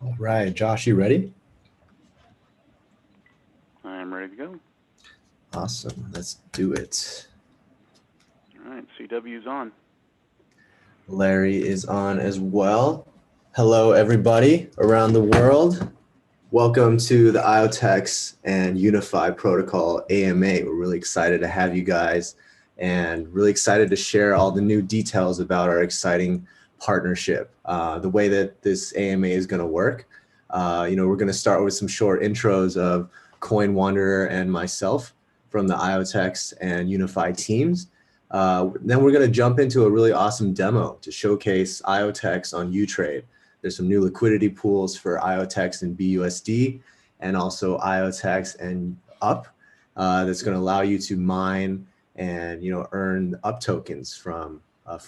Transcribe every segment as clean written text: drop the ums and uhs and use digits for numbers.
All right, Josh, you ready? I'm ready to go. Awesome. Let's do it. All right, CW's on. Larry is on as well. Hello, everybody around the world. Welcome to the IoTeX and Unify Protocol AMA. We're really excited to have you guys and really excited to share all the new details about our exciting partnership. The way that this AMA is going to work. We're going to start with some short intros of Coin Wanderer and myself from the IoTeX and Unify teams. Then we're going to jump into a really awesome demo to showcase IoTeX on uTrade. There's some new liquidity pools for IoTeX and BUSD, and also IoTeX and UP that's going to allow you to mine and earn UP tokens from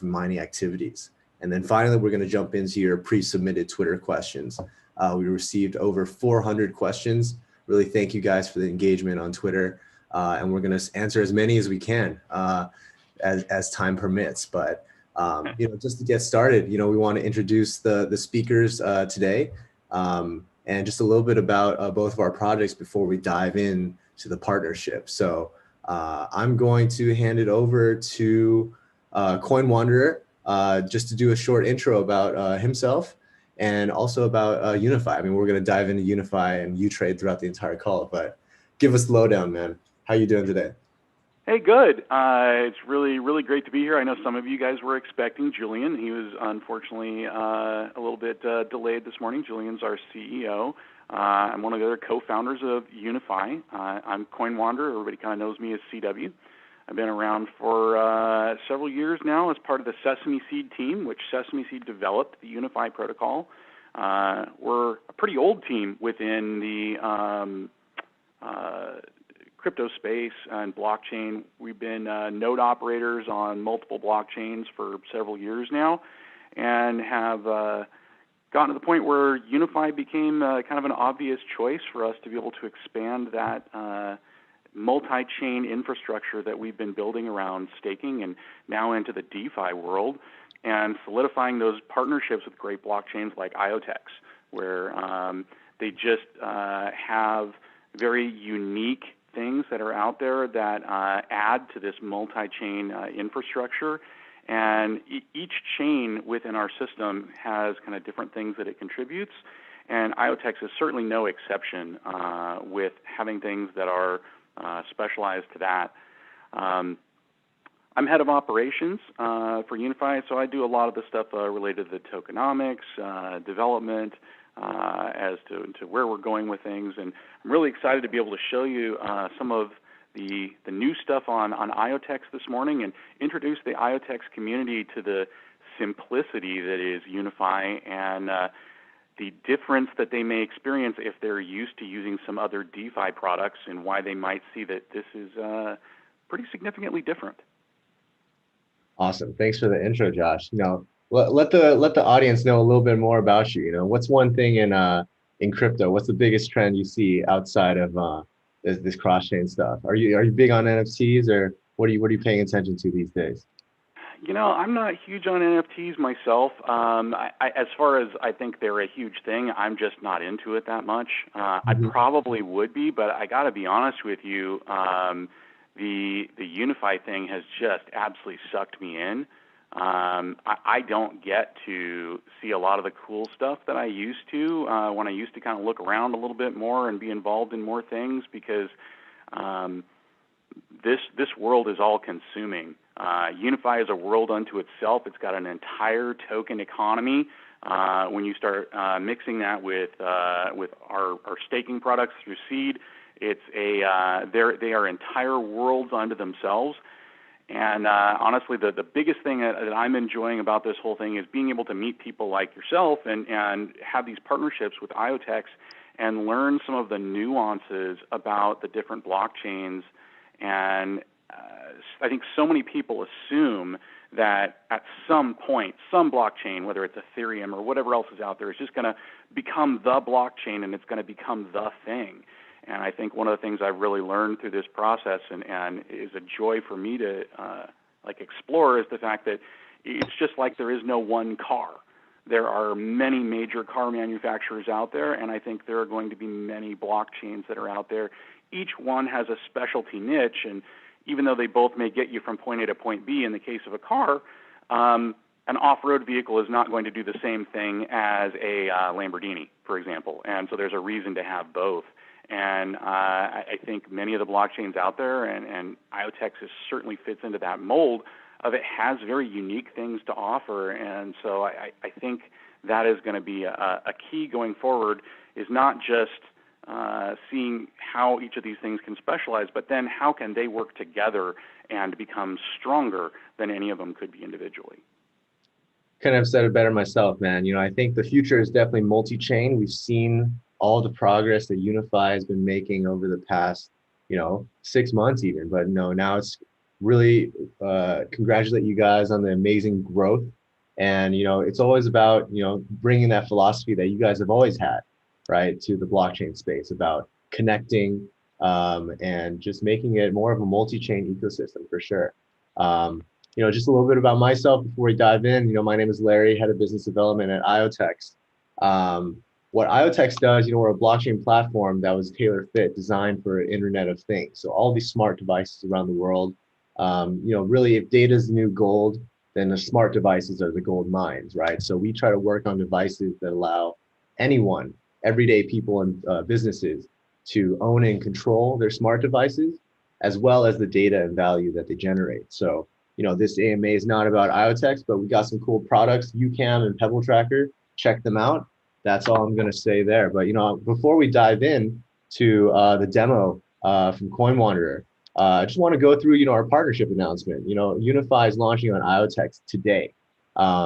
mining activities. And then finally, we're going to jump into your pre-submitted Twitter questions. We received over 400 questions. Really thank you guys for the engagement on Twitter, and we're going to answer as many as we can as time permits. But just to get started, we want to introduce the speakers today, and just a little bit about both of our projects before we dive in to the partnership. So I'm going to hand it over to Coin Wanderer just to do a short intro about himself and also about Unify. I mean, we're going to dive into Unify and uTrade throughout the entire call, but give us the lowdown, man. How you doing today? Hey, good. It's really great to be here. I know some of you guys were expecting Julian. He was unfortunately a little bit delayed this morning. Julian's our CEO. I'm one of the other co-founders of Unify. I'm Coin Wanderer. Everybody kind of knows me as CW. I've been around for several years now as part of the Sesame Seed team, which Sesame Seed developed the Unify protocol. We're a pretty old team within the crypto space and blockchain. We've been node operators on multiple blockchains for several years now, and have gotten to the point where Unify became kind of an obvious choice for us to be able to expand that multi-chain infrastructure that we've been building around staking and now into the DeFi world, and solidifying those partnerships with great blockchains like IoTeX, where they just have very unique things that are out there that add to this multi-chain infrastructure. And each chain within our system has kind of different things that it contributes. And IoTeX is certainly no exception with having things that are specialized to that. I'm head of operations for Unify, so I do a lot of the stuff related to the tokenomics, development, as to where we're going with things. And I'm really excited to be able to show you some of the new stuff on IoTeX this morning, and introduce the IoTeX community to the simplicity that is Unify, and the difference that they may experience if they're used to using some other DeFi products, and why they might see that this is pretty significantly different. Awesome. Thanks for the intro, Josh. Let the audience know a little bit more about you. What's one thing in crypto? What's the biggest trend you see outside of this cross-chain stuff? Are you big on NFTs, or what are you paying attention to these days? I'm not huge on NFTs myself. As far as I think they're a huge thing, I'm just not into it that much. I probably would be, but I got to be honest with you. The Unify thing has just absolutely sucked me in. I don't get to see a lot of the cool stuff that I used to when I used to kind of look around a little bit more and be involved in more things, because this world is all consuming. Unify is a world unto itself. It's got an entire token economy. When you start mixing that with our staking products through Seed, it's they are entire worlds unto themselves. And honestly, the biggest thing that I'm enjoying about this whole thing is being able to meet people like yourself and have these partnerships with IoTeX and learn some of the nuances about the different blockchains. And I think so many people assume that at some point, some blockchain, whether it's Ethereum or whatever else is out there, is just going to become the blockchain, and it's going to become the thing. And I think one of the things I've really learned through this process, and is a joy for me to explore, is the fact that it's just like there is no one car. There are many major car manufacturers out there, and I think there are going to be many blockchains that are out there. Each one has a specialty niche, and even though they both may get you from point A to point B in the case of a car, an off-road vehicle is not going to do the same thing as a Lamborghini, for example. And so there's a reason to have both. And I think many of the blockchains out there, and IoTeX certainly fits into that mold of it, has very unique things to offer. And so I think that is going to be a key going forward, is not just seeing how each of these things can specialize, but then how can they work together and become stronger than any of them could be individually. Couldn't have said it better myself, man. I think the future is definitely multi-chain. We've seen all the progress that Unifi has been making over the past, 6 months even. But no, now it's really congratulate you guys on the amazing growth. And, it's always about, bringing that philosophy that you guys have always had, right, to the blockchain space, about connecting and just making it more of a multi-chain ecosystem for sure. Just a little bit about myself before we dive in. My name is Larry, head of business development at IoTeX. What IoTeX does, we're a blockchain platform that was tailor fit, designed for Internet of Things. So all these smart devices around the world, really, if data is the new gold, then the smart devices are the gold mines, right? So we try to work on devices that allow anyone, everyday people and businesses, to own and control their smart devices, as well as the data and value that they generate. So, this AMA is not about IoTeX, but we got some cool products, UCam and Pebble Tracker. Check them out. That's all I'm going to say there. But, before we dive in to the demo from Coin Wanderer, I just want to go through, our partnership announcement. Unifi is launching on IoTeX today.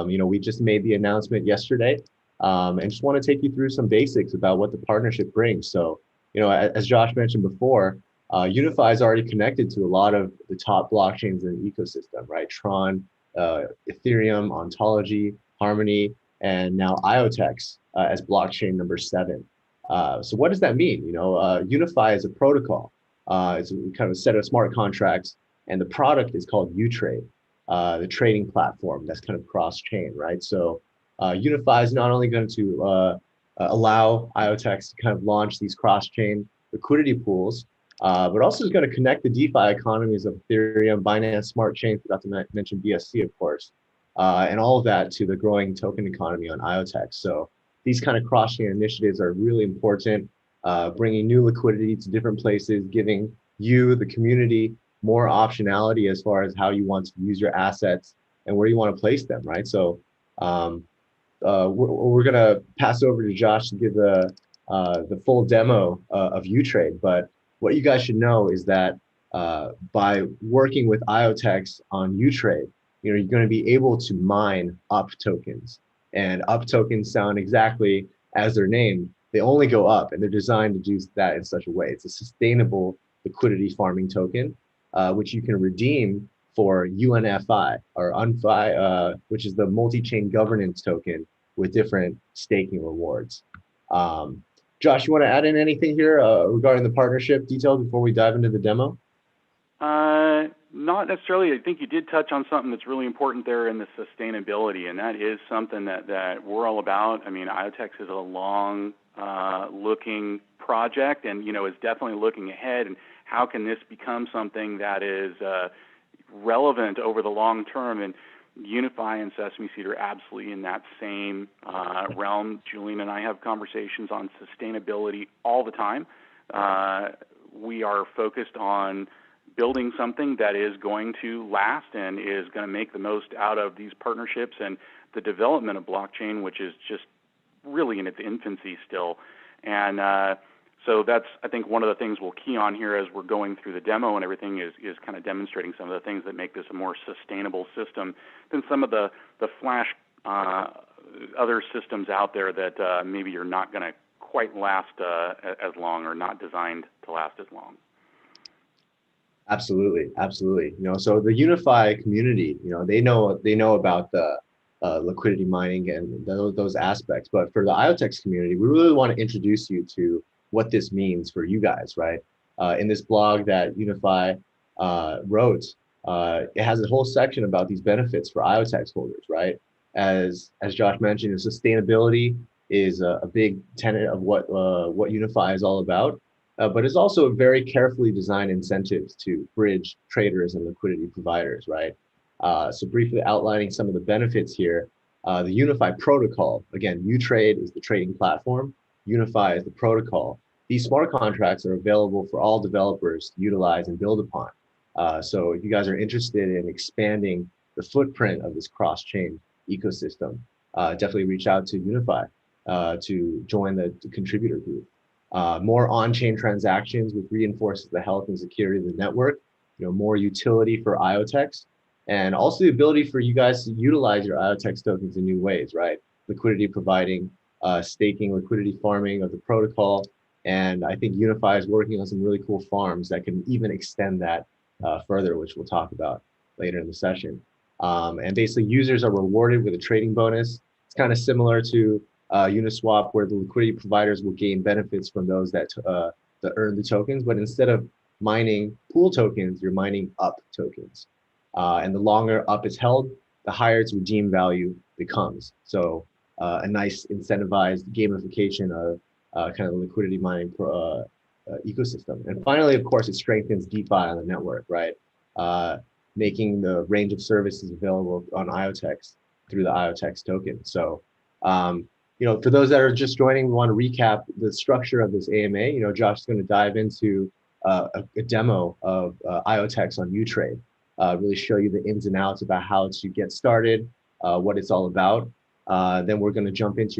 We just made the announcement yesterday, and just want to take you through some basics about what the partnership brings. So, as Josh mentioned before, Unifi is already connected to a lot of the top blockchains in the ecosystem, right? TRON, Ethereum, Ontology, Harmony, and now IoTeX as blockchain number 7. So what does that mean? Unifi is a protocol. It's kind of a set of smart contracts, and the product is called uTrade, the trading platform that's kind of cross-chain, right? So Unifi is not only going to allow IoTeX to kind of launch these cross-chain liquidity pools, but also is going to connect the DeFi economies of Ethereum, Binance Smart Chain, forgot to mention BSC, of course, and all of that to the growing token economy on IoTeX. So these kind of cross-chain initiatives are really important, bringing new liquidity to different places, giving you, the community, more optionality as far as how you want to use your assets and where you want to place them, right? So we're going to pass over to Josh to give the full demo of uTrade, but what you guys should know is that by working with IoTeX on uTrade, you're going to be able to mine UP tokens. And UP tokens sound exactly as they're named. They only go up, and they're designed to do that in such a way. It's a sustainable liquidity farming token, which you can redeem for UNFI or UNFI, which is the multi-chain governance token with different staking rewards. Josh, you want to add in anything here regarding the partnership details before we dive into the demo? Not necessarily. I think you did touch on something that's really important there in the sustainability, and that is something that we're all about. I mean, IoTeX is a long looking project, and is definitely looking ahead, and how can this become something that is relevant over the long term. And Unifi and Sesame Seed are absolutely in that same realm. Julian and I have conversations on sustainability all the time. We are focused on building something that is going to last and is going to make the most out of these partnerships and the development of blockchain, which is just really in its infancy still. And so that's, I think, one of the things we'll key on here as we're going through the demo and everything is kind of demonstrating some of the things that make this a more sustainable system than some of the flash other systems out there that maybe you're not going to quite last as long, or not designed to last as long. Absolutely, absolutely. So the Unifi community, they know about the liquidity mining and those aspects. But for the IoTeX community, we really want to introduce you to what this means for you guys, right? In this blog that Unifi wrote, it has a whole section about these benefits for IoTeX holders, right? as Josh mentioned, sustainability is a big tenet of what Unifi is all about. But it's also very carefully designed incentives to bridge traders and liquidity providers, right? So briefly outlining some of the benefits here, the Unifi protocol, again, uTrade is the trading platform, Unifi is the protocol. These smart contracts are available for all developers to utilize and build upon. So if you guys are interested in expanding the footprint of this cross-chain ecosystem, definitely reach out to Unifi to join the contributor group. More on-chain transactions, which reinforces the health and security of the network. More utility for IoTeX, and also the ability for you guys to utilize your IoTeX tokens in new ways, right? Liquidity providing, staking, liquidity farming of the protocol. And I think Unifi is working on some really cool farms that can even extend that further, which we'll talk about later in the session. And basically users are rewarded with a trading bonus. It's kind of similar to Uniswap, where the liquidity providers will gain benefits from those that earn the tokens, but instead of mining pool tokens, you're mining UP tokens. And the longer UP is held, the higher its redeem value becomes. So a nice incentivized gamification of kind of the liquidity mining ecosystem. And finally, of course, it strengthens DeFi on the network, right? Making the range of services available on IoTeX through the IoTeX token. So, for those that are just joining, we want to recap the structure of this AMA. Josh is going to dive into a demo of IoTeX on uTrade, really show you the ins and outs about how to get started, what it's all about. Then we're going to jump into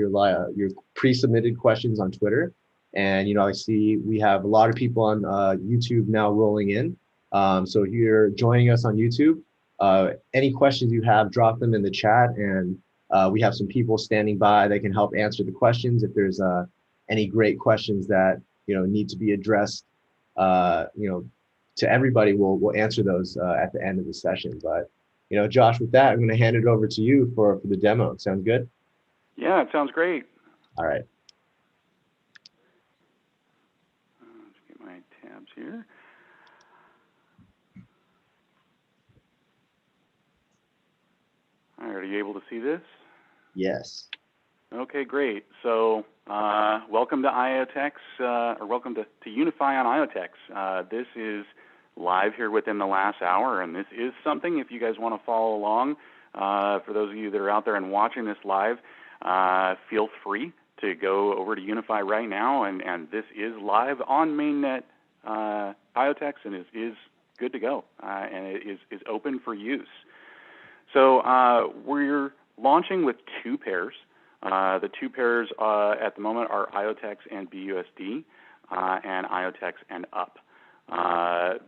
your pre-submitted questions on Twitter. And, I see we have a lot of people on YouTube now rolling in. So if you're joining us on YouTube, any questions you have, drop them in the chat, and we have some people standing by that can help answer the questions. If there's any great questions that need to be addressed, to everybody, we'll answer those at the end of the session. But Josh, with that, I'm going to hand it over to you for the demo. Sounds good? Yeah, it sounds great. All right. Let's get my tabs here. All right, are you able to see this? Yes. Okay, great. So welcome to IoTeX, or welcome to Unifi on IoTeX. This is live here within the last hour, and this is something, if you guys want to follow along, for those of you that are out there and watching this live, feel free to go over to Unifi right now, and this is live on mainnet IoTeX, and is good to go, and it is open for use. So we're launching with two pairs. The two pairs at the moment are IoTeX and BUSD, and IoTeX and UP.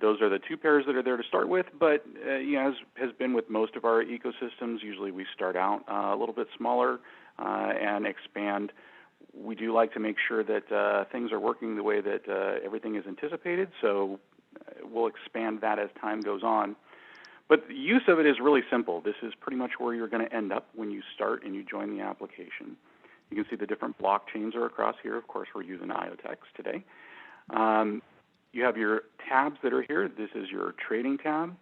Those are the two pairs that are there to start with, but as has been with most of our ecosystems, usually we start out a little bit smaller and expand. We do like to make sure that things are working the way that everything is anticipated, so we'll expand that as time goes on. But the use of it is really simple. This is pretty much where you're going to end up when you start and you join the application. You can see the different blockchains are across here. Of course, we're using IoTeX today. You have your tabs that are here. This is your trading tab.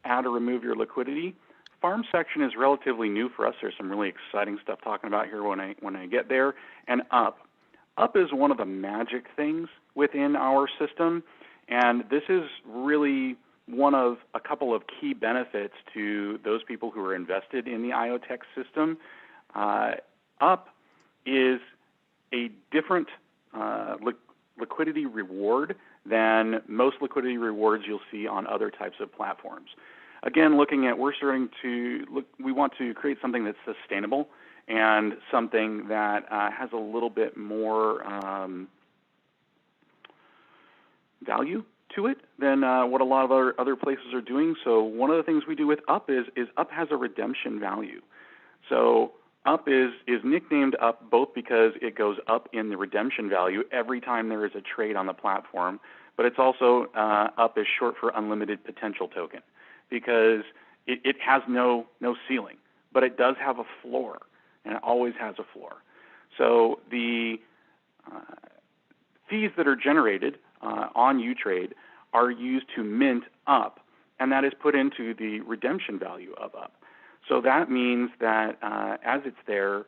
Add or remove your liquidity. Farm section is relatively new for us. There's some really exciting stuff talking about here when I get there. And UP. UP is one of the magic things within our system, and this is really one of a couple of key benefits to those people who are invested in the IoTeX system. UP is a different liquidity reward than most liquidity rewards you'll see on other types of platforms. Again, we want to create something that's sustainable and something that has a little bit more value to it than what a lot of other places are doing. So one of the things we do with UP is UP has a redemption value. So UP is nicknamed UP both because it goes up in the redemption value every time there is a trade on the platform, but it's also UP is short for unlimited potential token because it has no ceiling, but it does have a floor, and it always has a floor. So the fees that are generated on uTrade are used to mint UP, and that is put into the redemption value of UP. So that means that as it's there,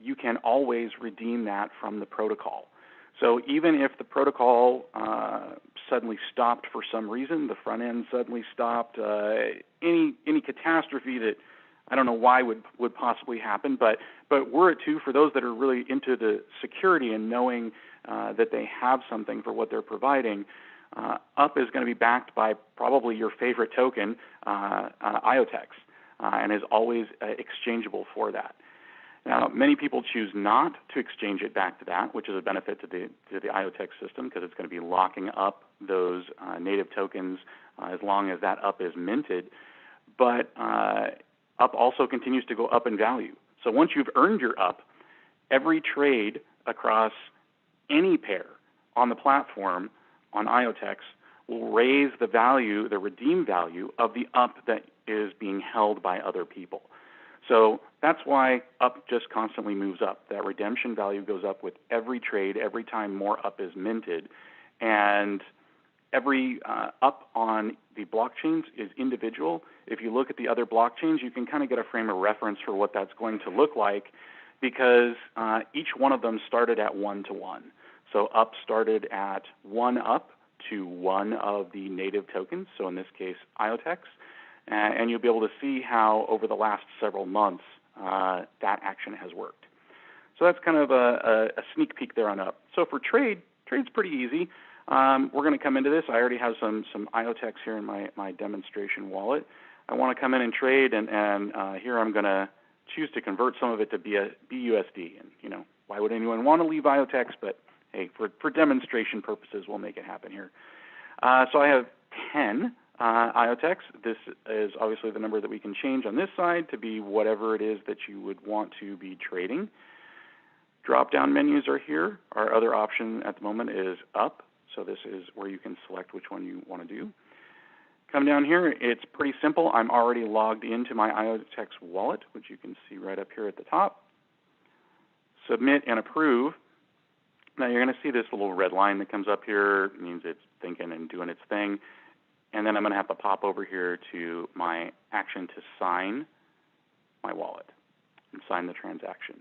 you can always redeem that from the protocol. So even if the protocol suddenly stopped for some reason, the front end suddenly stopped, any catastrophe that I don't know why would possibly happen, but were it to, for those that are really into the security and knowing that they have something for what they're providing, UP is going to be backed by probably your favorite token, IoTeX, and is always exchangeable for that. Now, many people choose not to exchange it back to that, which is a benefit to the IoTeX system because it's going to be locking up those native tokens as long as that UP is minted. But UP also continues to go up in value. So once you've earned your UP, every trade across any pair on the platform on IoTeX will raise the value, the redeem value of the UP that is being held by other people. So that's why UP just constantly moves up. That redemption value goes up with every trade, every time more UP is minted. And every UP on the blockchains is individual. If you look at the other blockchains, you can kind of get a frame of reference for what that's going to look like because each one of them started at 1-to-1. So UP started at 1 UP to 1 of the native tokens, so in this case IoTeX, and you'll be able to see how over the last several months that action has worked. So that's kind of a sneak peek there on UP. So for trade's pretty easy. We're going to come into this. I already have some IoTeX here in my demonstration wallet. I want to come in and trade, and here I'm going to choose to convert some of it to BUSD. And, you know, why would anyone want to leave IoTeX? But, hey, for demonstration purposes, we'll make it happen here. So I have 10 IoTeX. This is obviously the number that we can change on this side to be whatever it is that you would want to be trading. Drop-down menus are here. Our other option at the moment is UP. So this is where you can select which one you want to do. Come down here. It's pretty simple. I'm already logged into my IoTeX wallet, which you can see right up here at the top. Submit and approve. Now you're going to see this little red line that comes up here. It means it's thinking and doing its thing. And then I'm going to have to pop over here to my action to sign my wallet and sign the transaction.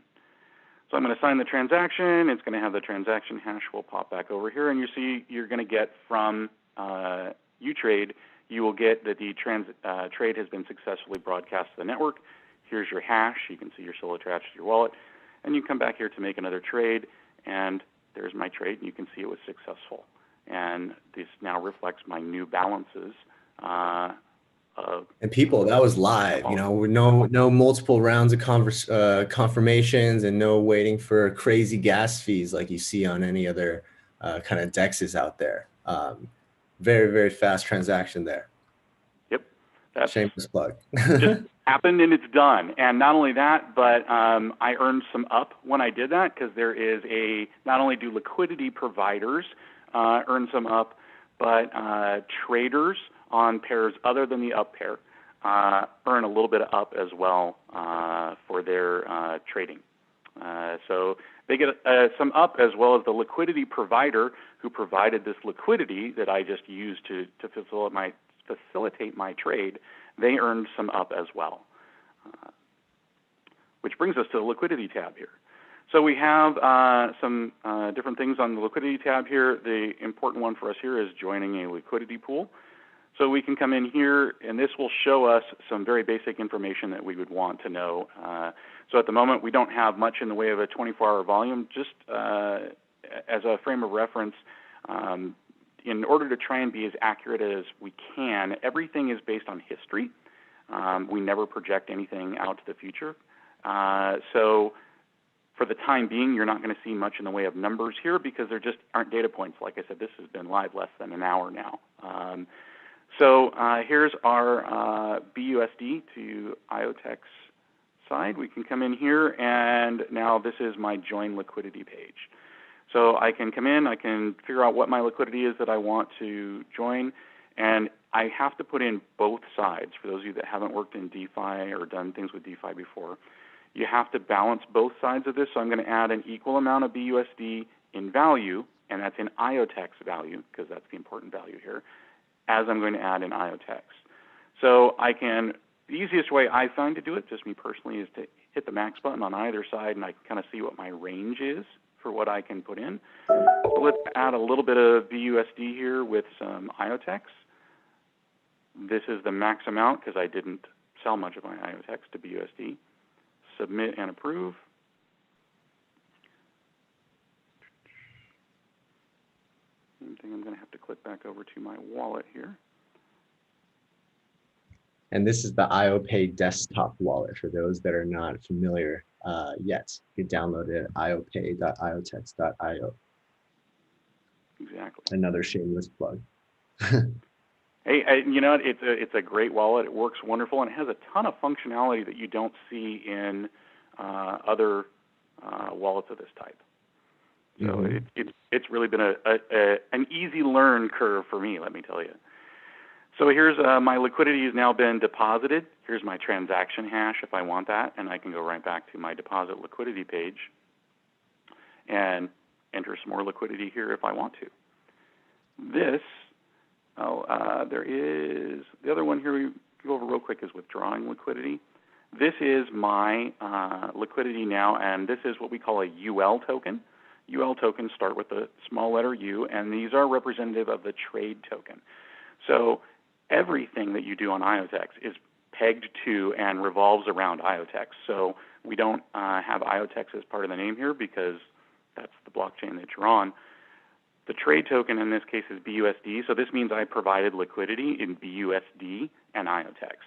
So I'm going to sign the transaction. It's going to have the transaction hash. We'll pop back over here, and you see you're going to get from uTrade, you will get that the trade has been successfully broadcast to the network. Here's your hash. You can see you're still attached to your wallet. And you come back here to make another trade, and there's my trade, and you can see it was successful. And this now reflects my new balances. And people, that was live, you know, no multiple rounds of confirmations and no waiting for crazy gas fees like you see on any other kind of DEXs out there. Very, very fast transaction there. Yep. That's shameless plug. just happened and it's done. And not only that, but I earned some UP when I did that because there is not only do liquidity providers earn some UP, but traders on pairs other than the UP pair earn a little bit of UP as well for their trading. So they get some UP as well as the liquidity provider who provided this liquidity that I just used to facilitate my trade. They earned some UP as well, which brings us to the liquidity tab here. So we have some different things on the liquidity tab here. The important one for us here is joining a liquidity pool. So we can come in here, and this will show us some very basic information that we would want to know. So at the moment, we don't have much in the way of a 24-hour volume. Just as a frame of reference, in order to try and be as accurate as we can, everything is based on history. We never project anything out to the future. So for the time being, you're not going to see much in the way of numbers here because there just aren't data points. Like I said, this has been live less than an hour now. So here's our BUSD to IoTeX side. We can come in here, and now this is my join liquidity page. So I can come in, I can figure out what my liquidity is that I want to join, and I have to put in both sides. For those of you that haven't worked in DeFi or done things with DeFi before, you have to balance both sides of this. So I'm going to add an equal amount of BUSD in value, and that's in IoTeX value, because that's the important value here, as I'm going to add in IoTeX. So I can The easiest way I find to do it, just me personally, is to hit the max button on either side, and I can kind of see what my range is for what I can put in. So let's add a little bit of BUSD here with some IoTeX. This is the max amount because I didn't sell much of my IoTeX to BUSD. Submit and approve. Same thing, I'm going to have to click back over to my wallet here. And this is the IOPay desktop wallet for those that are not familiar yet. You can download it at iopay.iotex.io. Exactly. Another shameless plug. Hey, you know, it's a great wallet. It works wonderful, and it has a ton of functionality that you don't see in other wallets of this type. So it's really been an easy learn curve for me, let me tell you. So here's my liquidity has now been deposited. Here's my transaction hash if I want that, and I can go right back to my deposit liquidity page and enter some more liquidity here if I want to. This, there is, the other one here we go over real quick is withdrawing liquidity. This is my liquidity now, and this is what we call a UL token. UL tokens start with the small letter U, and these are representative of the trade token. So everything that you do on IoTeX is pegged to and revolves around IoTeX. So we don't have IoTeX as part of the name here because that's the blockchain that you're on. The trade token in this case is BUSD, so this means I provided liquidity in BUSD and IoTeX.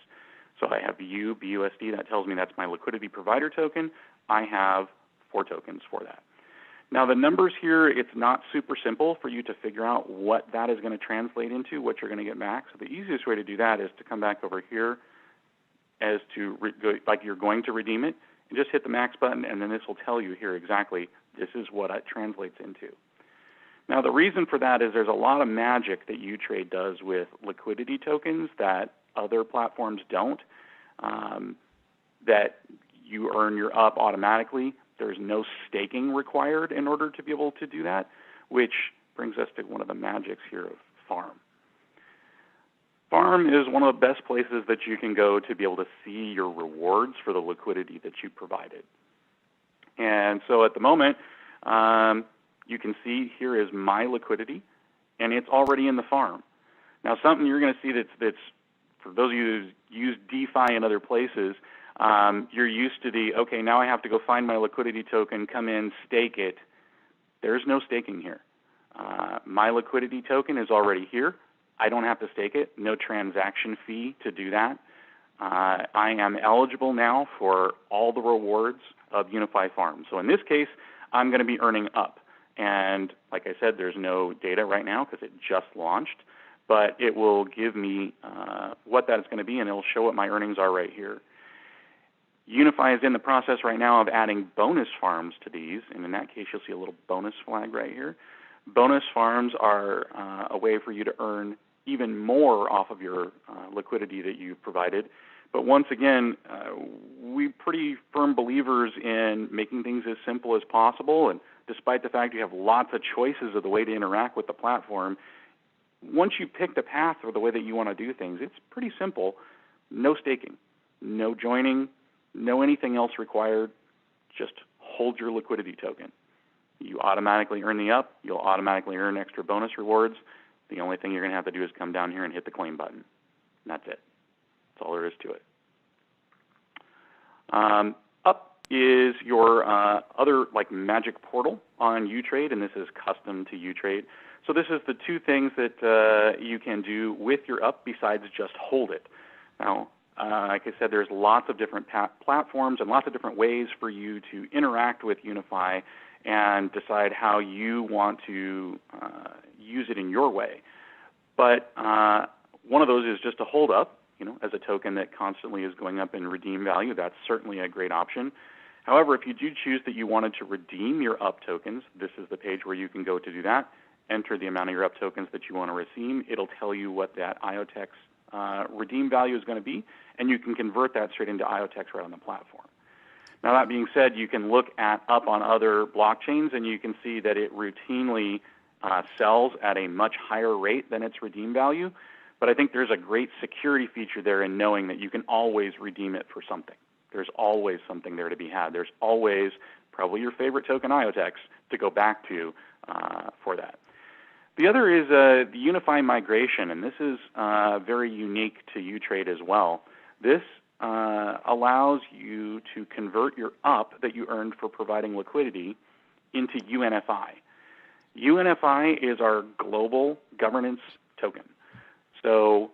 So I have BUSD, that tells me that's my liquidity provider token. I have 4 tokens for that. Now the numbers here, it's not super simple for you to figure out what that is going to translate into, what you're going to get back. So the easiest way to do that is to come back over here as to, like you're going to redeem it, and just hit the max button, and then this will tell you here exactly this is what it translates into. Now the reason for that is there's a lot of magic that uTrade does with liquidity tokens that other platforms don't, that you earn your up automatically. There's no staking required in order to be able to do that, which brings us to one of the magics here of Farm. Farm is one of the best places that you can go to be able to see your rewards for the liquidity that you provided. And so at the moment, you can see here is my liquidity, and it's already in the farm. Now something you're going to see that's for those of you who use DeFi in other places, you're used to the, okay, now I have to go find my liquidity token, come in, stake it. There's no staking here. My liquidity token is already here. I don't have to stake it. No transaction fee to do that. I am eligible now for all the rewards of Unifi Farm. So in this case, I'm going to be earning up. And like I said, there's no data right now because it just launched, but it will give me what that is going to be, and it will show what my earnings are right here. Unifi is in the process right now of adding bonus farms to these, and in that case, you'll see a little bonus flag right here. Bonus farms are a way for you to earn even more off of your liquidity that you've provided. But once again, we're pretty firm believers in making things as simple as possible, and despite the fact you have lots of choices of the way to interact with the platform, once you pick the path or the way that you want to do things, it's pretty simple. No staking, no joining, no anything else required. Just hold your liquidity token. You automatically earn the up. You'll automatically earn extra bonus rewards. The only thing you're going to have to do is come down here and hit the claim button. And that's it. That's all there is to it. Up is your other like magic portal on uTrade, and this is custom to uTrade. So this is the 2 things that you can do with your up besides just hold it. Now, like I said, there's lots of different platforms and lots of different ways for you to interact with Unifi and decide how you want to use it in your way. But one of those is just to hold up, you know, as a token that constantly is going up in redeem value. That's certainly a great option. However, if you do choose that you wanted to redeem your up tokens, this is the page where you can go to do that. Enter the amount of your up tokens that you want to redeem. It'll tell you what that IoTeX redeem value is going to be, and you can convert that straight into IoTeX right on the platform. Now, that being said, you can look at up on other blockchains, and you can see that it routinely sells at a much higher rate than its redeem value. but I think there's a great security feature there in knowing that you can always redeem it for something. There's always something there to be had. There's always probably your favorite token, IoTeX, to go back to for that. The other is the Unifi migration, and this is very unique to uTrade as well. This allows you to convert your UP that you earned for providing liquidity into UNFI. UNFI is our global governance token. So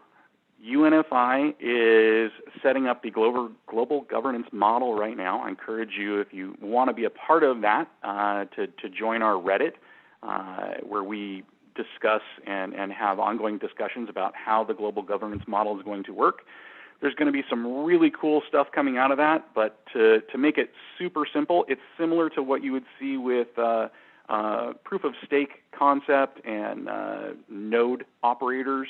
UNFI is setting up the global governance model right now. I encourage you, if you want to be a part of that, to join our Reddit, where we discuss and have ongoing discussions about how the global governance model is going to work. There's going to be some really cool stuff coming out of that, but to make it super simple, it's similar to what you would see with proof of stake concept and node operators.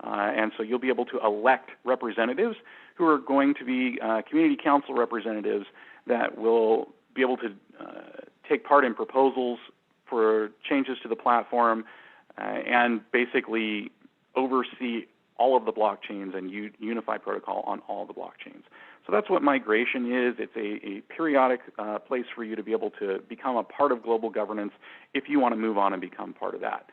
And so you'll be able to elect representatives who are going to be community council representatives that will be able to take part in proposals for changes to the platform and basically oversee all of the blockchains and unify protocol on all the blockchains. So that's what migration is. It's a periodic place for you to be able to become a part of global governance if you want to move on and become part of that.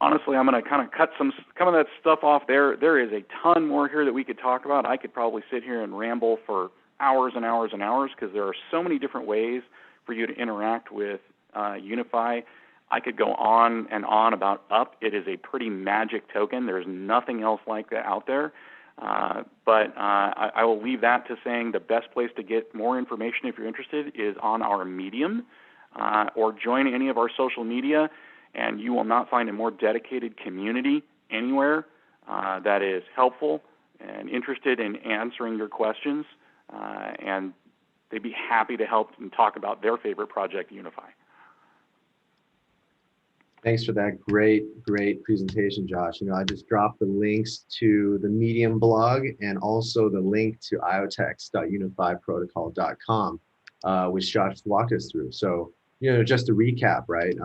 Honestly, I'm going to kind of cut some of that stuff off there. There is a ton more here that we could talk about. I could probably sit here and ramble for hours and hours and hours because there are so many different ways for you to interact with Unifi. I could go on and on about UP. It is a pretty magic token. There's nothing else like that out there. But I will leave that to saying the best place to get more information if you're interested is on our Medium or join any of our social media. And you will not find a more dedicated community anywhere that is helpful and interested in answering your questions. And they'd be happy to help and talk about their favorite project, Unifi. Thanks for that great presentation, Josh. I just dropped the links to the Medium blog and also the link to iotex.unifiprotocol.com, which Josh walked us through. So, just to recap, right?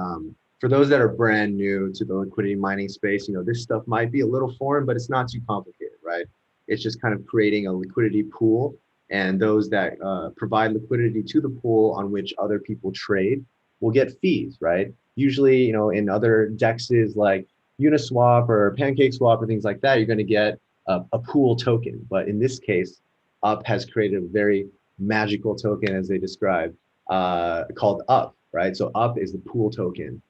For those that are brand new to the liquidity mining space, this stuff might be a little foreign, but it's not too complicated, right? It's just kind of creating a liquidity pool, and those that provide liquidity to the pool on which other people trade will get fees, right? Usually, in other dexes like Uniswap or PancakeSwap or things like that, you're going to get a pool token. But in this case, UP has created a very magical token, as they described, called UP, right? So UP is the pool token,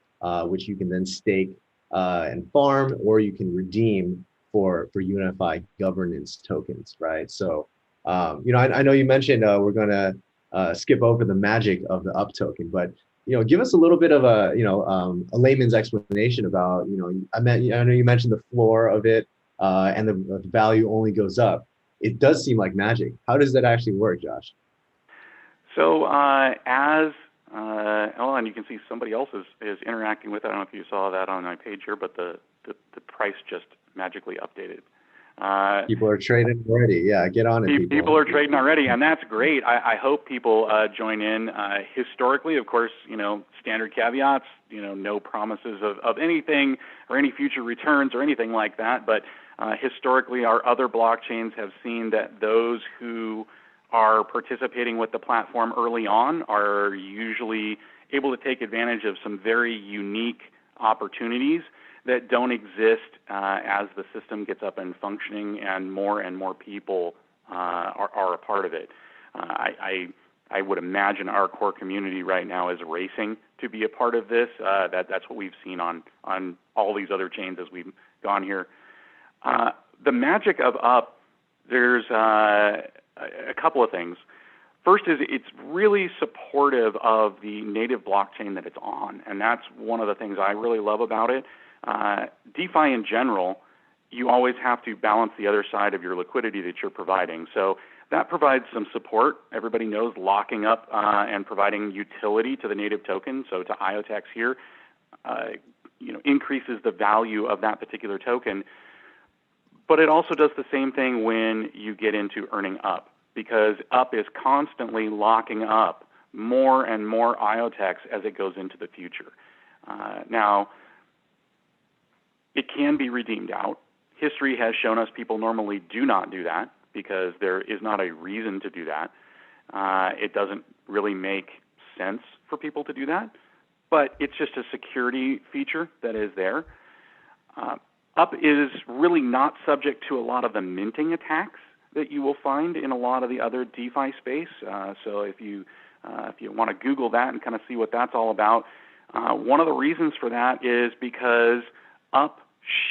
which you can then stake and farm, or you can redeem for Unifi governance tokens, right? So, I know you mentioned we're going to skip over the magic of the UP token, but give us a little bit of a layman's explanation about I know you mentioned the floor of it and the value only goes up. It does seem like magic. How does that actually work, Josh? So and you can see somebody else is interacting with it. I don't know if you saw that on my page here, but the price just magically updated. People are trading already. Yeah, get on it, people are trading already, and that's great. I hope people join in. Historically, of course, standard caveats, no promises of anything or any future returns or anything like that. But historically, our other blockchains have seen that those who are participating with the platform early on are usually able to take advantage of some very unique opportunities that don't exist as the system gets up and functioning and more people are a part of it. I would imagine our core community right now is racing to be a part of this. That's what we've seen on all these other chains as we've gone here. The magic of UP, there's a couple of things. First is it's really supportive of the native blockchain that it's on, and that's one of the things I really love about it. DeFi in general, you always have to balance the other side of your liquidity that you're providing. So that provides some support. Everybody knows locking up and providing utility to the native token, so to IoTeX here, increases the value of that particular token. But it also does the same thing when you get into earning UP, because UP is constantly locking up more and more IoTeX as it goes into the future. Now, it can be redeemed out History has shown us people normally do not do that because there is not a reason to do that. It doesn't really make sense for people to do that, but it's just a security feature that is there. Up is really not subject to a lot of the minting attacks that you will find in a lot of the other DeFi space. So if you want to Google that and kind of see what that's all about, one of the reasons for that is because Up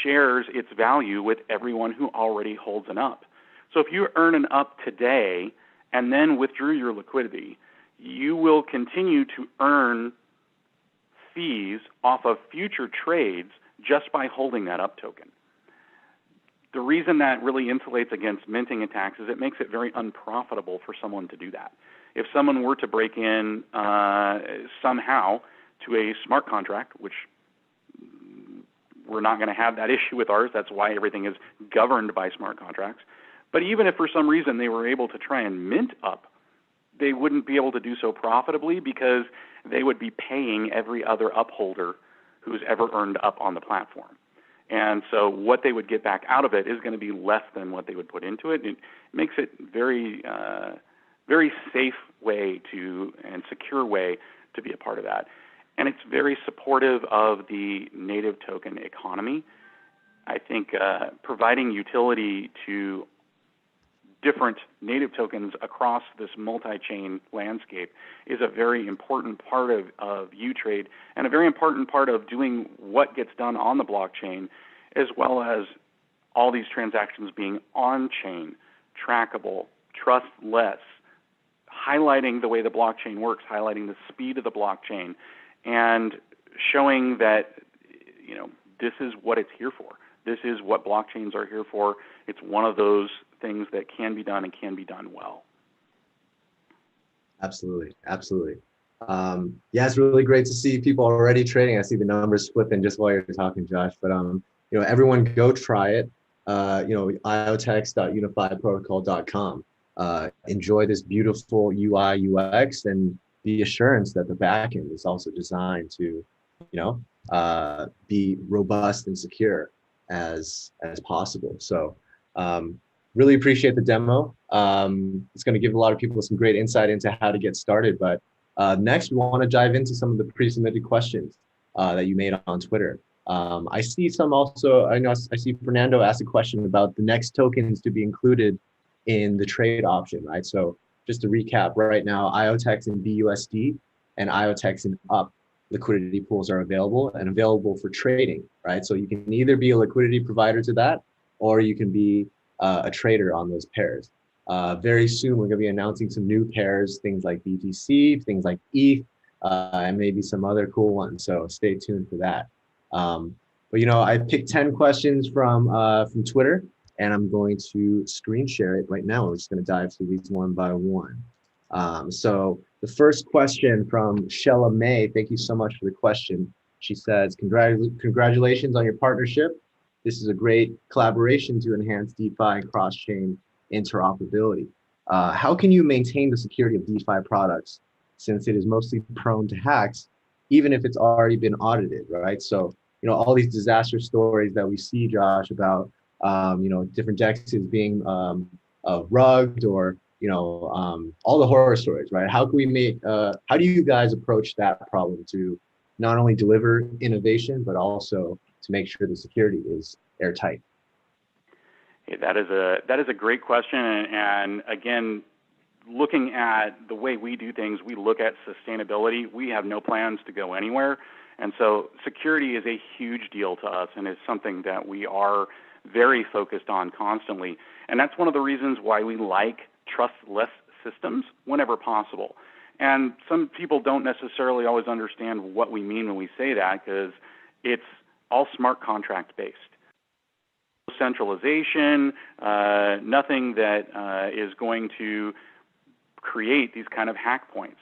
shares its value with everyone who already holds an Up. So if you earn an Up today and then withdrew your liquidity, you will continue to earn fees off of future trades just by holding that Up token. The reason that really insulates against minting attacks is it makes it very unprofitable for someone to do that. If someone were to break in somehow to a smart contract, which we're not going to have that issue with ours, that's why everything is governed by smart contracts. But even if for some reason they were able to try and mint Up, they wouldn't be able to do so profitably because they would be paying every other upholder who's ever earned Up on the platform. And so what they would get back out of it is going to be less than what they would put into it. It makes it very safe way to and secure way to be a part of that. And it's very supportive of the native token economy. I think providing utility to different native tokens across this multi-chain landscape is a very important part of uTrade and a very important part of doing what gets done on the blockchain, as well as all these transactions being on-chain, trackable, trustless, highlighting the way the blockchain works, highlighting the speed of the blockchain, and showing that, this is what it's here for. This is what blockchains are here for. It's one of those things that can be done and can be done well. Absolutely. Yeah, it's really great to see people already trading. I see the numbers flipping just while you're talking, Josh. But everyone go try it. IoTeX.unifiprotocol.com. Enjoy this beautiful UI UX and the assurance that the backend is also designed to, be robust and secure as possible. So really appreciate the demo. It's going to give a lot of people some great insight into how to get started. But next, we want to dive into some of the pre-submitted questions that you made on Twitter. I see some also, I see Fernando asked a question about the next tokens to be included in the trade option, right? So just to recap, right now, IoTeX and BUSD and IoTeX and UP liquidity pools are available and available for trading, right? So you can either be a liquidity provider to that, or you can be a trader on those pairs. Very soon, we're going to be announcing some new pairs, things like BTC, things like ETH, and maybe some other cool ones. So stay tuned for that. But I picked 10 questions from Twitter, and I'm going to screen share it right now. We're just going to dive through these one by one. So the first question from Shella May, thank you so much for the question. She says, congratulations on your partnership. This is a great collaboration to enhance DeFi and cross-chain interoperability. How can you maintain the security of DeFi products since it is mostly prone to hacks, even if it's already been audited, right? So, all these disaster stories that we see, Josh, about, different dexes being rugged or, all the horror stories, right? How do you guys approach that problem to not only deliver innovation, but also to make sure the security is airtight? Hey, that is a great question. And again, looking at the way we do things, we look at sustainability. We have no plans to go anywhere. And so security is a huge deal to us and is something that we are very focused on constantly. And that's one of the reasons why we like trustless systems whenever possible. And some people don't necessarily always understand what we mean when we say that, because it's all smart contract based. Centralization, nothing that is going to create these kind of hack points.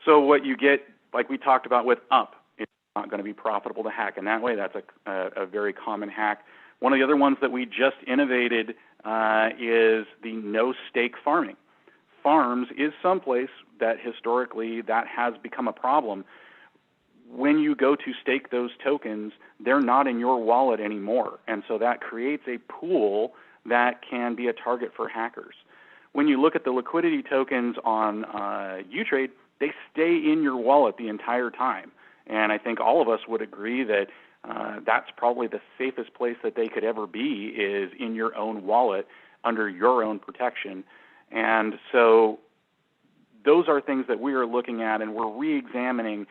So what you get, like we talked about with UP, it's not going to be profitable to hack in that way. That's a very common hack. One of the other ones that we just innovated is the no-stake farming. Farms is someplace that historically that has become a problem. when you go to stake those tokens, they're not in your wallet anymore. And so that creates a pool that can be a target for hackers. When you look at the liquidity tokens on uTrade, they stay in your wallet the entire time. And I think all of us would agree that that's probably the safest place that they could ever be, is in your own wallet under your own protection. And so those are things that we are looking at, and we're re-examining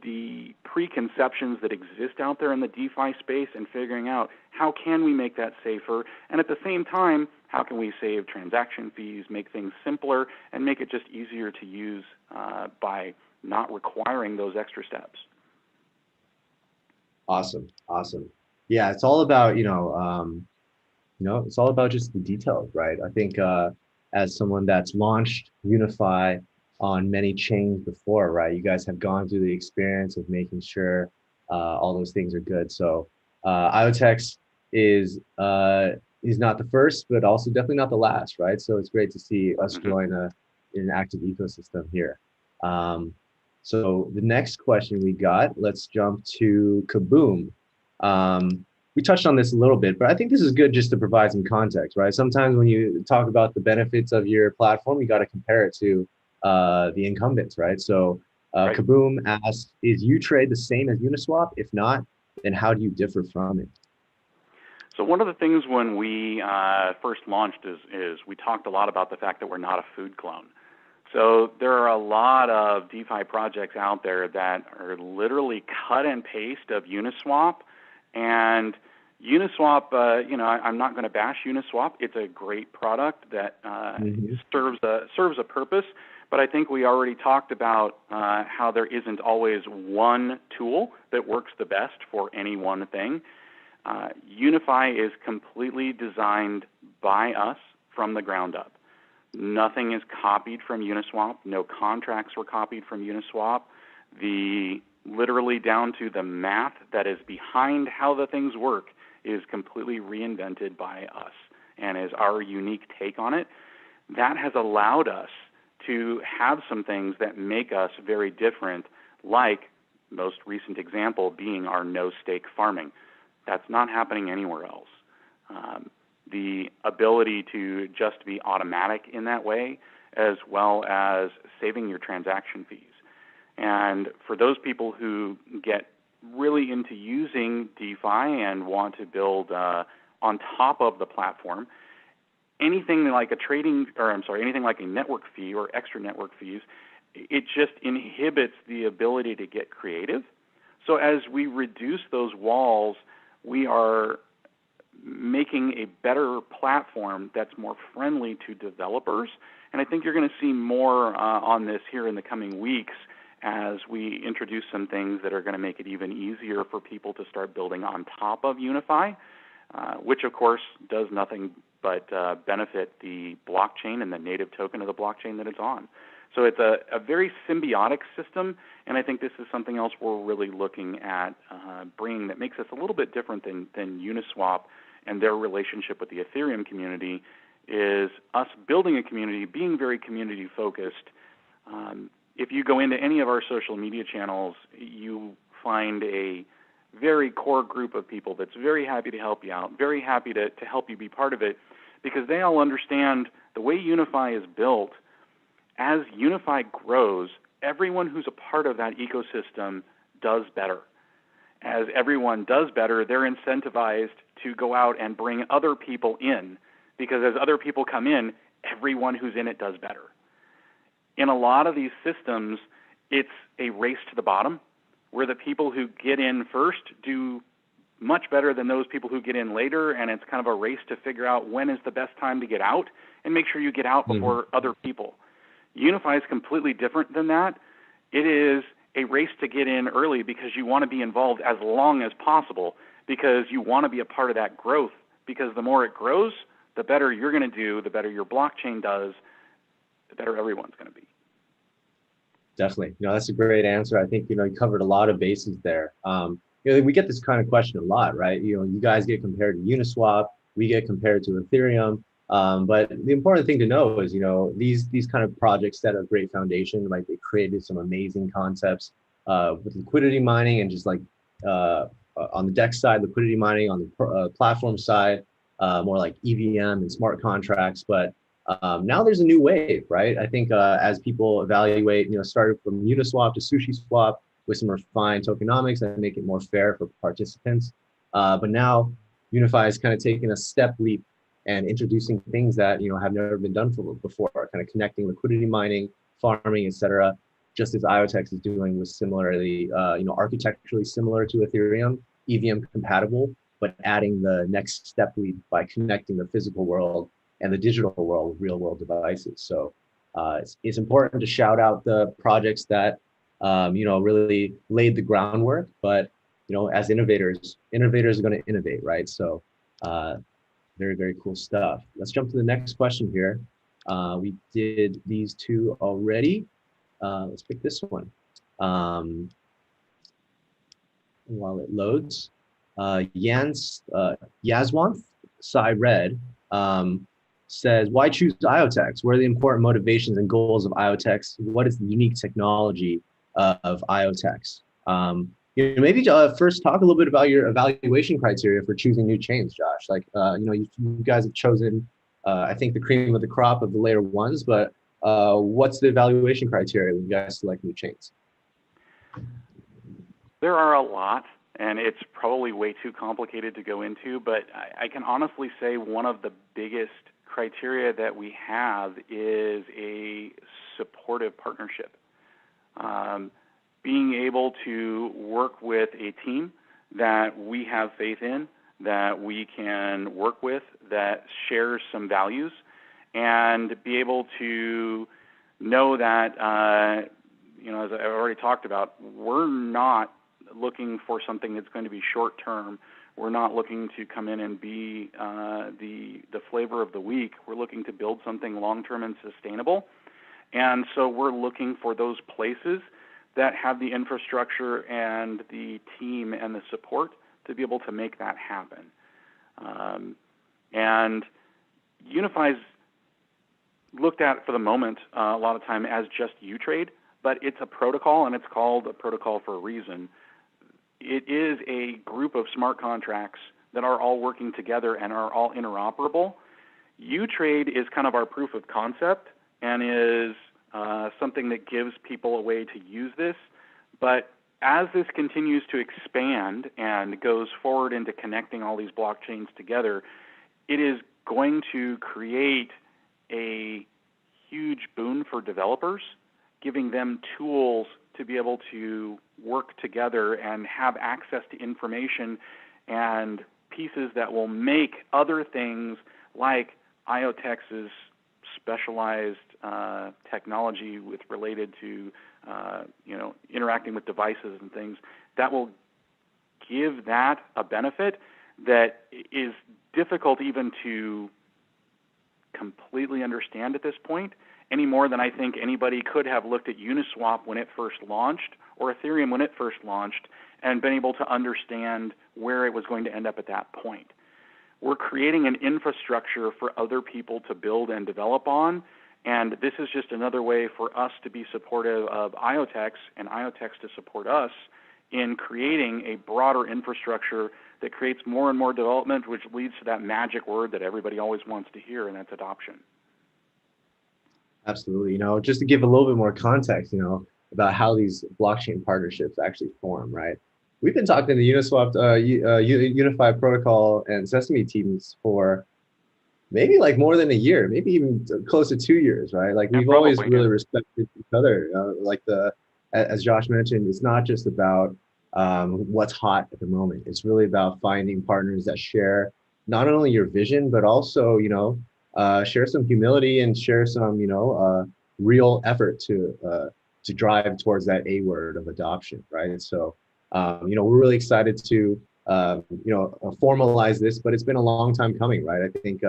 the preconceptions that exist out there in the DeFi space and figuring out how can we make that safer, and at the same time, how can we save transaction fees, make things simpler, and make it just easier to use by not requiring those extra steps. Awesome. Yeah, it's all about, it's all about just the details, right? I think as someone that's launched Unifi on many chains before, right? You guys have gone through the experience of making sure all those things are good. So IoTeX is not the first, but also definitely not the last, right? So it's great to see us join an active ecosystem here. So the next question we got, let's jump to Kaboom. We touched on this a little bit, but I think this is good just to provide some context, right? Sometimes when you talk about the benefits of your platform, you got to compare it to the incumbents, right? So Right. Kaboom asks, is uTrade the same as Uniswap? If not, then how do you differ from it? So one of the things when we first launched is we talked a lot about the fact that we're not a food clone. So there are a lot of DeFi projects out there that are literally cut and paste of Uniswap. And Uniswap, I'm not going to bash Uniswap. It's a great product that serves a purpose. But I think we already talked about how there isn't always one tool that works the best for any one thing. UNFI is completely designed by us from the ground up. Nothing is copied from Uniswap. No contracts were copied from Uniswap. Literally down to the math that is behind how the things work is completely reinvented by us and is our unique take on it. That has allowed us to have some things that make us very different, like most recent example being our no-stake farming. That's not happening anywhere else. The ability to just be automatic in that way, as well as saving your transaction fees. And for those people who get really into using DeFi and want to build on top of the platform, anything like anything like a network fee or extra network fees, it just inhibits the ability to get creative. So as we reduce those walls, we are making a better platform that's more friendly to developers. And I think you're going to see more on this here in the coming weeks as we introduce some things that are going to make it even easier for people to start building on top of UNFI, which of course does nothing but benefit the blockchain and the native token of the blockchain that it's on. So it's a very symbiotic system, and I think this is something else we're really looking at bringing that makes us a little bit different than Uniswap and their relationship with the Ethereum community, is us building a community, being very community focused. If you go into any of our social media channels, you find a very core group of people that's very happy to help you out, very happy to help you be part of it, because they all understand the way UNFI is built. As UNFI grows, everyone who's a part of that ecosystem does better. As everyone does better, they're incentivized to go out and bring other people in, because as other people come in, everyone who's in it does better. In a lot of these systems, it's a race to the bottom, where the people who get in first do much better than those people who get in later, and it's kind of a race to figure out when is the best time to get out and make sure you get out before other people. UNFI is completely different than that. It is a race to get in early because you want to be involved as long as possible, because you want to be a part of that growth, because the more it grows, the better you're going to do, the better your blockchain does, the better everyone's going to be. Definitely. That's a great answer. I think, you covered a lot of bases there. We get this kind of question a lot, right? You guys get compared to Uniswap, we get compared to Ethereum. But the important thing to know is, these kind of projects set a great foundation, like they created some amazing concepts with liquidity mining and just like on the DEX side, liquidity mining on the platform side, more like EVM and smart contracts. But now there's a new wave, right? I think as people evaluate, started from Uniswap to SushiSwap with some refined tokenomics and make it more fair for participants. But now Unifi is kind of taking a step leap and introducing things that have never been done before, kind of connecting liquidity mining, farming, etc. Just as IoTeX is doing with similarly, architecturally similar to Ethereum, EVM compatible, but adding the next step leap by connecting the physical world and the digital world with real world devices. So it's important to shout out the projects that really laid the groundwork, but as innovators are going to innovate, right? So very, very cool stuff. Let's jump to the next question here. We did these two already. Let's pick this one. While it loads, Yazwanth Sai Red says, why choose IoTeX? What are the important motivations and goals of IoTeX? What is the unique technology of IoTeX? Maybe first talk a little bit about your evaluation criteria for choosing new chains, Josh. Like, you guys have chosen, I think, the cream of the crop of the layer ones, but what's the evaluation criteria when you guys select new chains? There are a lot, and it's probably way too complicated to go into, but I can honestly say one of the biggest criteria that we have is a supportive partnership. Being able to work with a team that we have faith in, that we can work with, that shares some values, and be able to know that, as I've already talked about, we're not looking for something that's going to be short term. We're not looking to come in and be the flavor of the week. We're looking to build something long term and sustainable. And so we're looking for those places that have the infrastructure and the team and the support to be able to make that happen. And Unifi's looked at for the moment a lot of time as just uTrade, but it's a protocol, and it's called a protocol for a reason. It is a group of smart contracts that are all working together and are all interoperable. uTrade is kind of our proof of concept and is something that gives people a way to use this. But as this continues to expand and goes forward into connecting all these blockchains together, it is going to create a huge boon for developers, giving them tools to be able to work together and have access to information and pieces that will make other things like IoTex's specialized technology related to interacting with devices and things, that will give that a benefit that is difficult even to completely understand at this point, any more than I think anybody could have looked at Uniswap when it first launched or Ethereum when it first launched and been able to understand where it was going to end up at that point. We're creating an infrastructure for other people to build and develop on, and this is just another way for us to be supportive of IoTeX and IoTeX to support us in creating a broader infrastructure that creates more and more development, which leads to that magic word that everybody always wants to hear, and that's adoption. Absolutely. Just to give a little bit more context, about how these blockchain partnerships actually form, right? We've been talking to the Uniswap, Unifi protocol and Sesame teams for maybe like more than a year, maybe even close to 2 years, right? Like we've always really respected each other. As Josh mentioned, it's not just about what's hot at the moment. It's really about finding partners that share not only your vision, but also, share some humility and share some, real effort to drive towards that A word of adoption, right? So, we're really excited to, formalize this, but it's been a long time coming, right? I think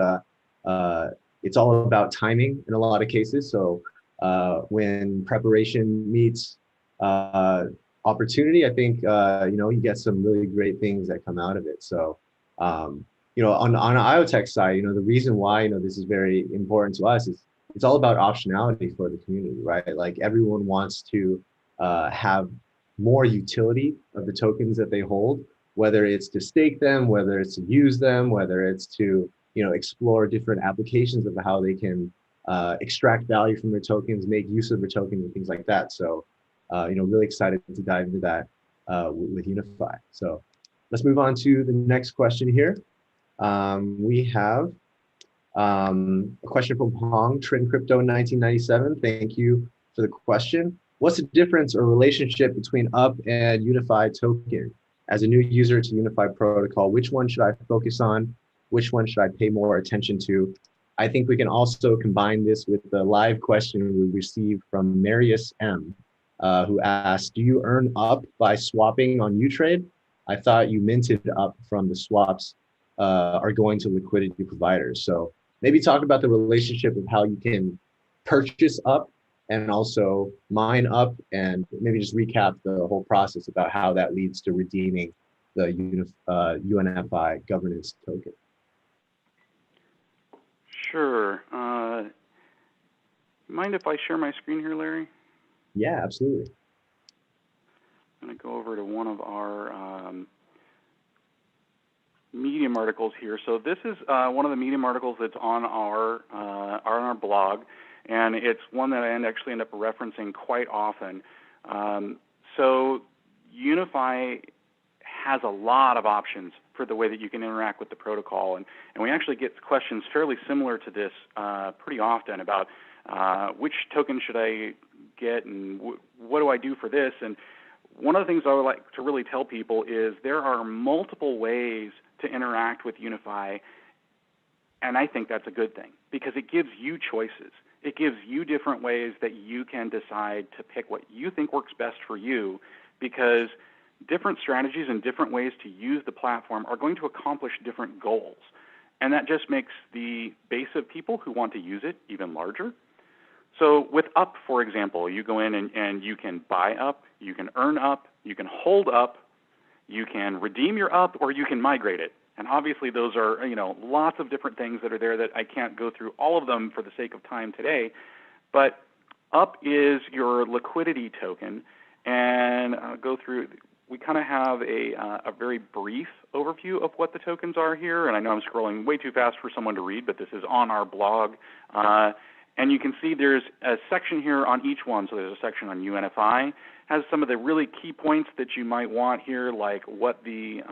it's all about timing in a lot of cases. So when preparation meets opportunity, I think, you get some really great things that come out of it. So, on the IoTeX side, the reason why, this is very important to us is it's all about optionality for the community, right? Like everyone wants to have more utility of the tokens that they hold, whether it's to stake them, whether it's to use them, whether it's to explore different applications of how they can extract value from their tokens, make use of their tokens, and things like that. So, really excited to dive into that with Unifi. So, let's move on to the next question here. We have a question from Hong, Trend Crypto 1997. Thank you for the question. What's the difference or relationship between UP and Unifi token? As a new user to Unifi protocol, which one should I focus on? Which one should I pay more attention to? I think we can also combine this with the live question we received from Marius M, who asked, do you earn UP by swapping on uTrade? I thought you minted UP from the swaps are going to liquidity providers. So maybe talk about the relationship of how you can purchase UP and also mine UP, and maybe just recap the whole process about how that leads to redeeming the UNFI governance token. Sure. Mind if I share my screen here, Larry? Yeah, absolutely. I'm going to go over to one of our Medium articles here. So this is one of the Medium articles that's on our blog, and it's one that I actually end up referencing quite often. So Unifi has a lot of options for the way that you can interact with the protocol, and we actually get questions fairly similar to this pretty often about which token should I get and what do I do for this. And one of the things I would like to really tell people is there are multiple ways to interact with Unifi, and I think that's a good thing because it gives you choices. It gives you different ways that you can decide to pick what you think works best for you, because different strategies and different ways to use the platform are going to accomplish different goals. And that just makes the base of people who want to use it even larger. So with UP, for example, you go in and you can buy UP, you can earn UP, you can hold UP, you can redeem your UP, or you can migrate it. And obviously those are, lots of different things that are there that I can't go through all of them for the sake of time today. But UP is your liquidity token, and I'll go through. We kind of have a very brief overview of what the tokens are here, and I know I'm scrolling way too fast for someone to read, but this is on our blog. And you can see there's a section here on each one. So there's a section on UNFI, has some of the really key points that you might want here, like what the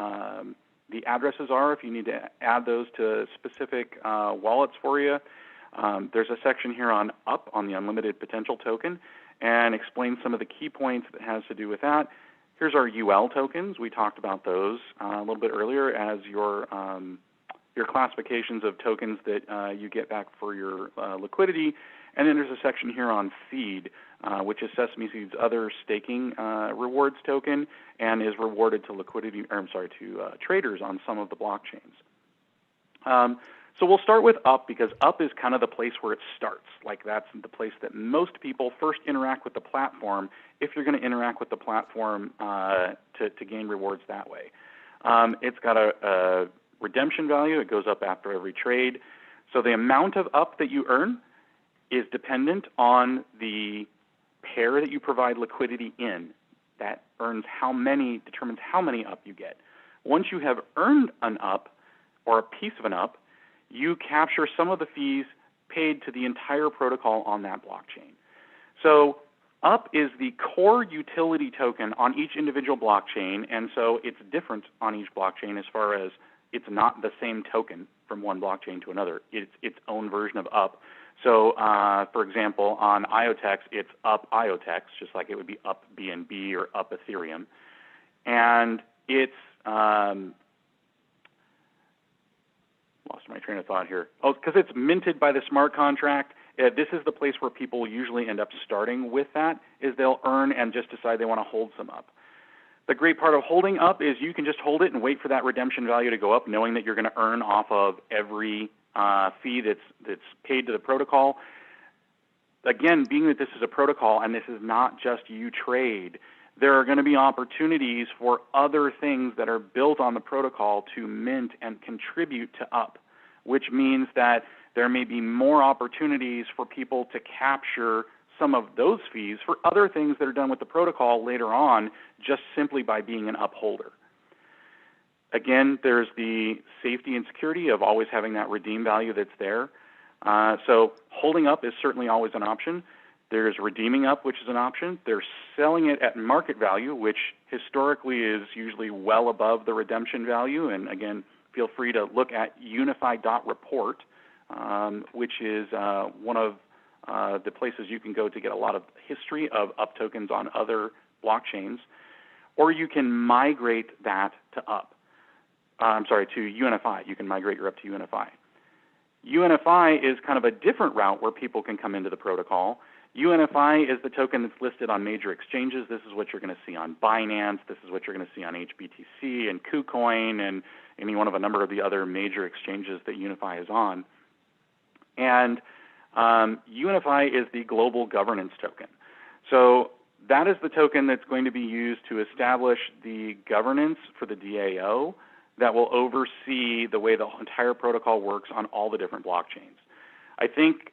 addresses are if you need to add those to specific wallets for you. There's a section here on UP, on the unlimited potential token, and explains some of the key points that has to do with that. Here's our UL tokens. We talked about those a little bit earlier as your classifications of tokens that you get back for your liquidity. And then there's a section here on feed, which is Sesame Seed's other staking rewards token, and is rewarded to traders on some of the blockchains. So we'll start with UP, because UP is kind of the place where it starts. Like, that's the place that most people first interact with the platform if you're going to interact with the platform to gain rewards that way. It's got a redemption value. It goes up after every trade. So the amount of UP that you earn is dependent on the pair that you provide liquidity in. That determines how many UP you get. Once you have earned an UP or a piece of an UP, you capture some of the fees paid to the entire protocol on that blockchain. So UP is the core utility token on each individual blockchain, and so it's different on each blockchain as far as it's not the same token from one blockchain to another. It's its own version of UP. So, for example, on IoTeX, it's UP IoTeX, just like it would be UP BNB or UP Ethereum. And it's lost my train of thought here. Oh, because it's minted by the smart contract. This is the place where people usually end up starting with that, is they'll earn and just decide they want to hold some UP. The great part of holding UP is you can just hold it and wait for that redemption value to go up, knowing that you're going to earn off of every fee that's paid to the protocol. Again, being that this is a protocol and this is not just uTrade, there are going to be opportunities for other things that are built on the protocol to mint and contribute to UP, which means that there may be more opportunities for people to capture some of those fees for other things that are done with the protocol later on, just simply by being an upholder. Again, there's the safety and security of always having that redeem value that's there. So holding up is certainly always an option. There's redeeming up, which is an option. There's selling it at market value, which historically is usually well above the redemption value. And again, feel free to look at unifi.report, which is one of the places you can go to get a lot of history of up tokens on other blockchains. Or you can migrate that to to UNFI. You can migrate your up to UNFI. UNFI is kind of a different route where people can come into the protocol. UNFI is the token that's listed on major exchanges. This is what you're going to see on Binance. This is what you're going to see on HBTC and KuCoin and any one of a number of the other major exchanges that UNFI is on. And UNFI is the global governance token. So that is the token that's going to be used to establish the governance for the DAO that will oversee the way the entire protocol works on all the different blockchains. I think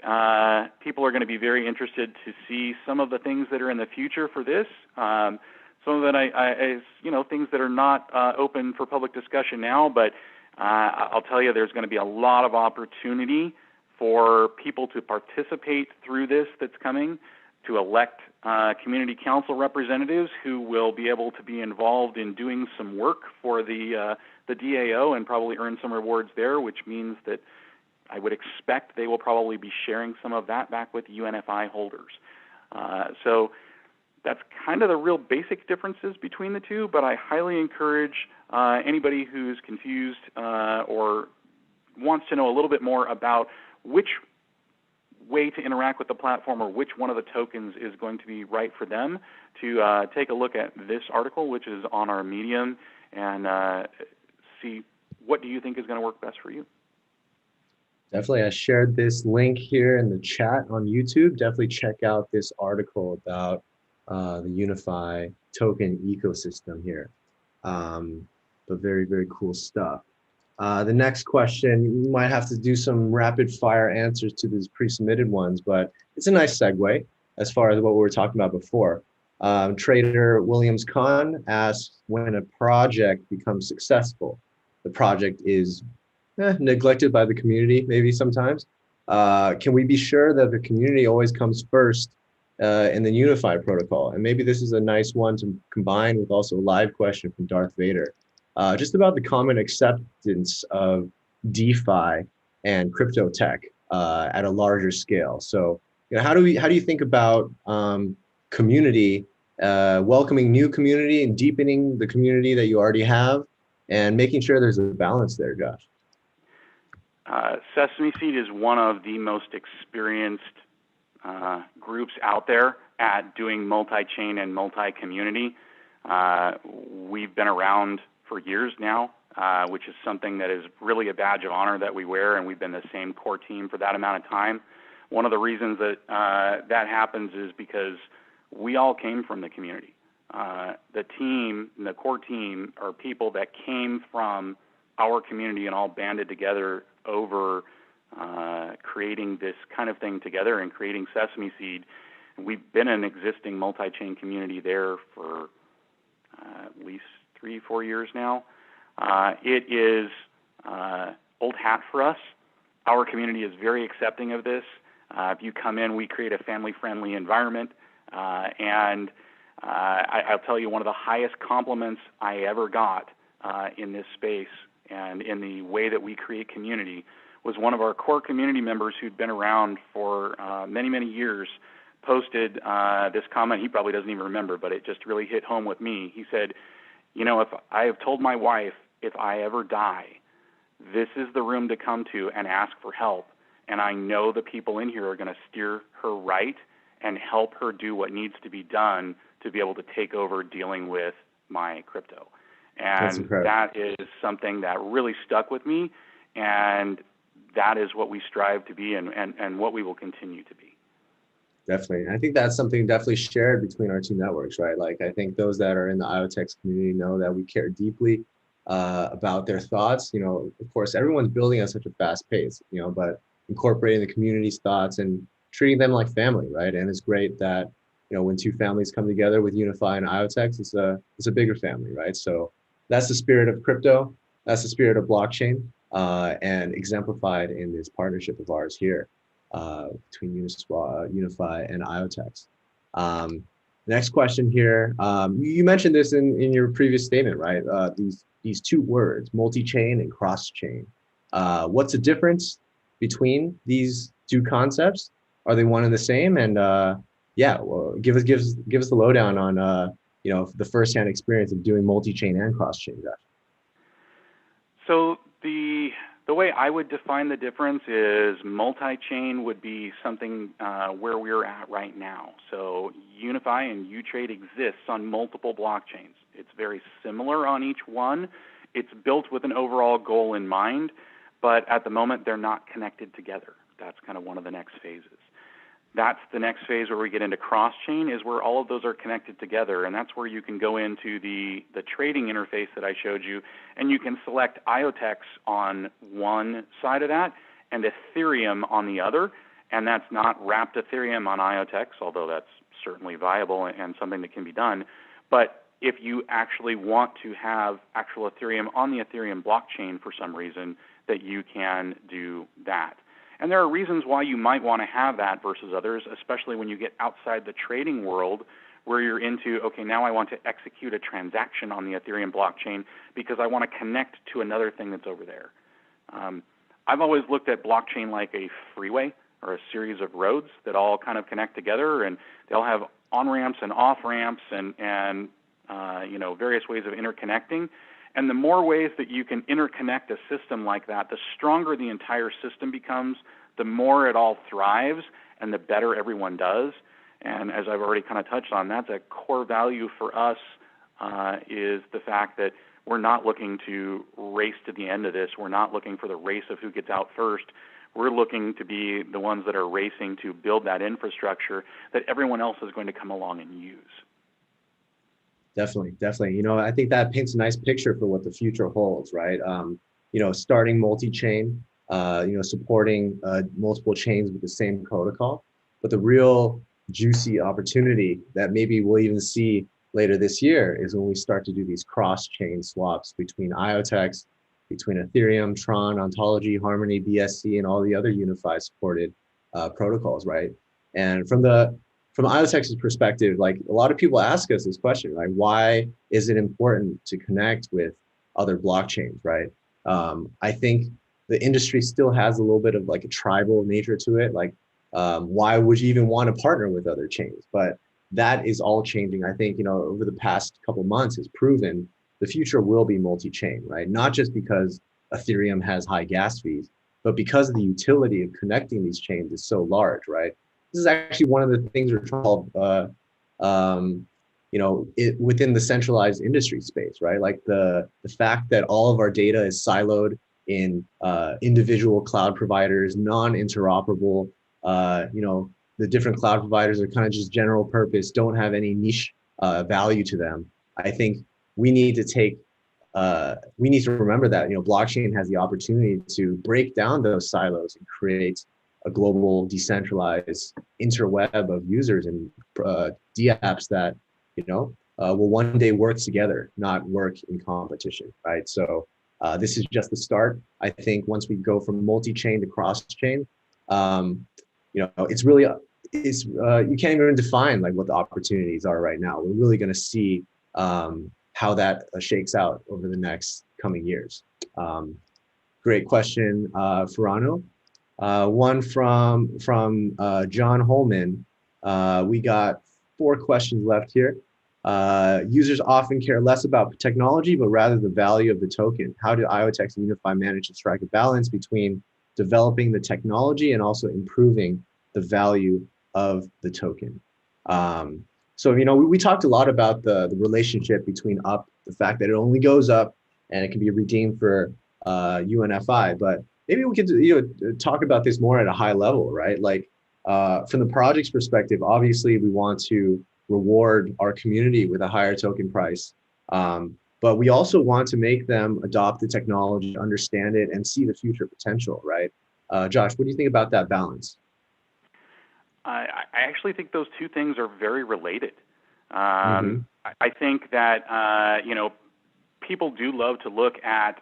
people are going to be very interested to see some of the things that are in the future for this. Some of it is, things that are not open for public discussion now, but I'll tell you there's going to be a lot of opportunity for people to participate through this that's coming, to elect community council representatives who will be able to be involved in doing some work for the DAO and probably earn some rewards there, which means that I would expect they will probably be sharing some of that back with UNFI holders. So that's kind of the real basic differences between the two, but I highly encourage anybody who's confused or wants to know a little bit more about which way to interact with the platform or which one of the tokens is going to be right for them to take a look at this article, which is on our Medium, and see what do you think is going to work best for you. Definitely. I shared this link here in the chat on YouTube. Definitely check out this article about the Unifi token ecosystem here. But very, very cool stuff. The next question, you might have to do some rapid fire answers to these pre-submitted ones, but it's a nice segue as far as what we were talking about before. Trader Williams Khan asks, when a project becomes successful, the project is neglected by the community, maybe sometimes. Can we be sure that the community always comes first in the Unifi protocol? And maybe this is a nice one to combine with also a live question from Darth Vader, just about the common acceptance of DeFi and crypto tech at a larger scale. So, how do you think about community, welcoming new community and deepening the community that you already have, and making sure there's a balance there, Josh? Sesame Seed is one of the most experienced groups out there at doing multi-chain and multi-community. We've been around for years now, which is something that is really a badge of honor that we wear, and we've been the same core team for that amount of time. One of the reasons that that happens is because we all came from the community. The team, the core team, are people that came from our community and all banded together over creating this kind of thing together and creating Sesame Seed. We've been an existing multi-chain community there for at least 3-4 years now. It is old hat for us. Our community is very accepting of this. If you come in, we create a family-friendly environment. And I'll tell you, one of the highest compliments I ever got in this space and in the way that we create community was one of our core community members who'd been around for many, many years posted this comment. He probably doesn't even remember, but it just really hit home with me. He said, if I have told my wife, if I ever die, this is the room to come to and ask for help. And I know the people in here are going to steer her right and help her do what needs to be done to be able to take over dealing with my crypto. And that is something that really stuck with me, and that is what we strive to be and what we will continue to be. Definitely. I think that's something definitely shared between our two networks, right? Like, I think those that are in the IoTeX community know that we care deeply about their thoughts. Of course, everyone's building at such a fast pace, but incorporating the community's thoughts and treating them like family, right? And it's great that, when two families come together with Unifi and IoTeX, it's a bigger family, right? So that's the spirit of crypto. That's the spirit of blockchain, and exemplified in this partnership of ours here, between Unifi and IoTeX. Next question here. You mentioned this in your previous statement, right? These two words, multi-chain and cross-chain. What's the difference between these two concepts? Are they one and the same? And yeah, well, give us the lowdown on the firsthand experience of doing multi-chain and cross-chain, Josh. So the way I would define the difference is multi-chain would be something where we're at right now. So UNFI and uTrade exists on multiple blockchains. It's very similar on each one. It's built with an overall goal in mind, but at the moment they're not connected together. That's kind of one of the next phases. That's the next phase where we get into cross-chain, is where all of those are connected together, and that's where you can go into the trading interface that I showed you, and you can select IoTeX on one side of that and Ethereum on the other, and that's not wrapped Ethereum on IoTeX, although that's certainly viable and something that can be done. But if you actually want to have actual Ethereum on the Ethereum blockchain for some reason, that you can do that. And there are reasons why you might want to have that versus others, especially when you get outside the trading world where you're into, okay, now I want to execute a transaction on the Ethereum blockchain because I want to connect to another thing that's over there. I've always looked at blockchain like a freeway or a series of roads that all kind of connect together, and they'll have on-ramps and off-ramps and various ways of interconnecting. And the more ways that you can interconnect a system like that, the stronger the entire system becomes, the more it all thrives, and the better everyone does. And as I've already kind of touched on, that's a core value for us, is the fact that we're not looking to race to the end of this. We're not looking for the race of who gets out first. We're looking to be the ones that are racing to build that infrastructure that everyone else is going to come along and use. Definitely. I think that paints a nice picture for what the future holds, right? Starting multi-chain, supporting multiple chains with the same protocol. But the real juicy opportunity that maybe we'll even see later this year is when we start to do these cross-chain swaps between IoTeX, between Ethereum, TRON, Ontology, Harmony, BSC, and all the other Unifi supported protocols, right? And from IoTex's perspective, like, a lot of people ask us this question, like, why is it important to connect with other blockchains, right? I think the industry still has a little bit of like a tribal nature to it. Like, why would you even want to partner with other chains? But that is all changing. I think, over the past couple months has proven the future will be multi-chain, right? Not just because Ethereum has high gas fees, but because the utility of connecting these chains is so large, right? This is actually one of the things we're called, within the centralized industry space, right? Like the fact that all of our data is siloed in individual cloud providers, non-interoperable. The different cloud providers are kind of just general purpose, don't have any niche value to them. I think we need to remember that, blockchain has the opportunity to break down those silos and create a global decentralized interweb of users and dApps that, will one day work together, not work in competition, right? So this is just the start. I think once we go from multi-chain to cross-chain, you can't even define like what the opportunities are right now. We're really going to see how that shakes out over the next coming years. Great question, Ferrano. One from John Holman. We got 4 questions left here. Users often care less about technology, but rather the value of the token. How do IoTeX and UNFI manage to strike a balance between developing the technology and also improving the value of the token? So, we talked a lot about the relationship between UP, the fact that it only goes up and it can be redeemed for UNFI, but maybe we could talk about this more at a high level, right? Like from the project's perspective, obviously we want to reward our community with a higher token price, but we also want to make them adopt the technology, understand it, and see the future potential, right? Josh, what do you think about that balance? I actually think those two things are very related. Mm-hmm. I think that people do love to look at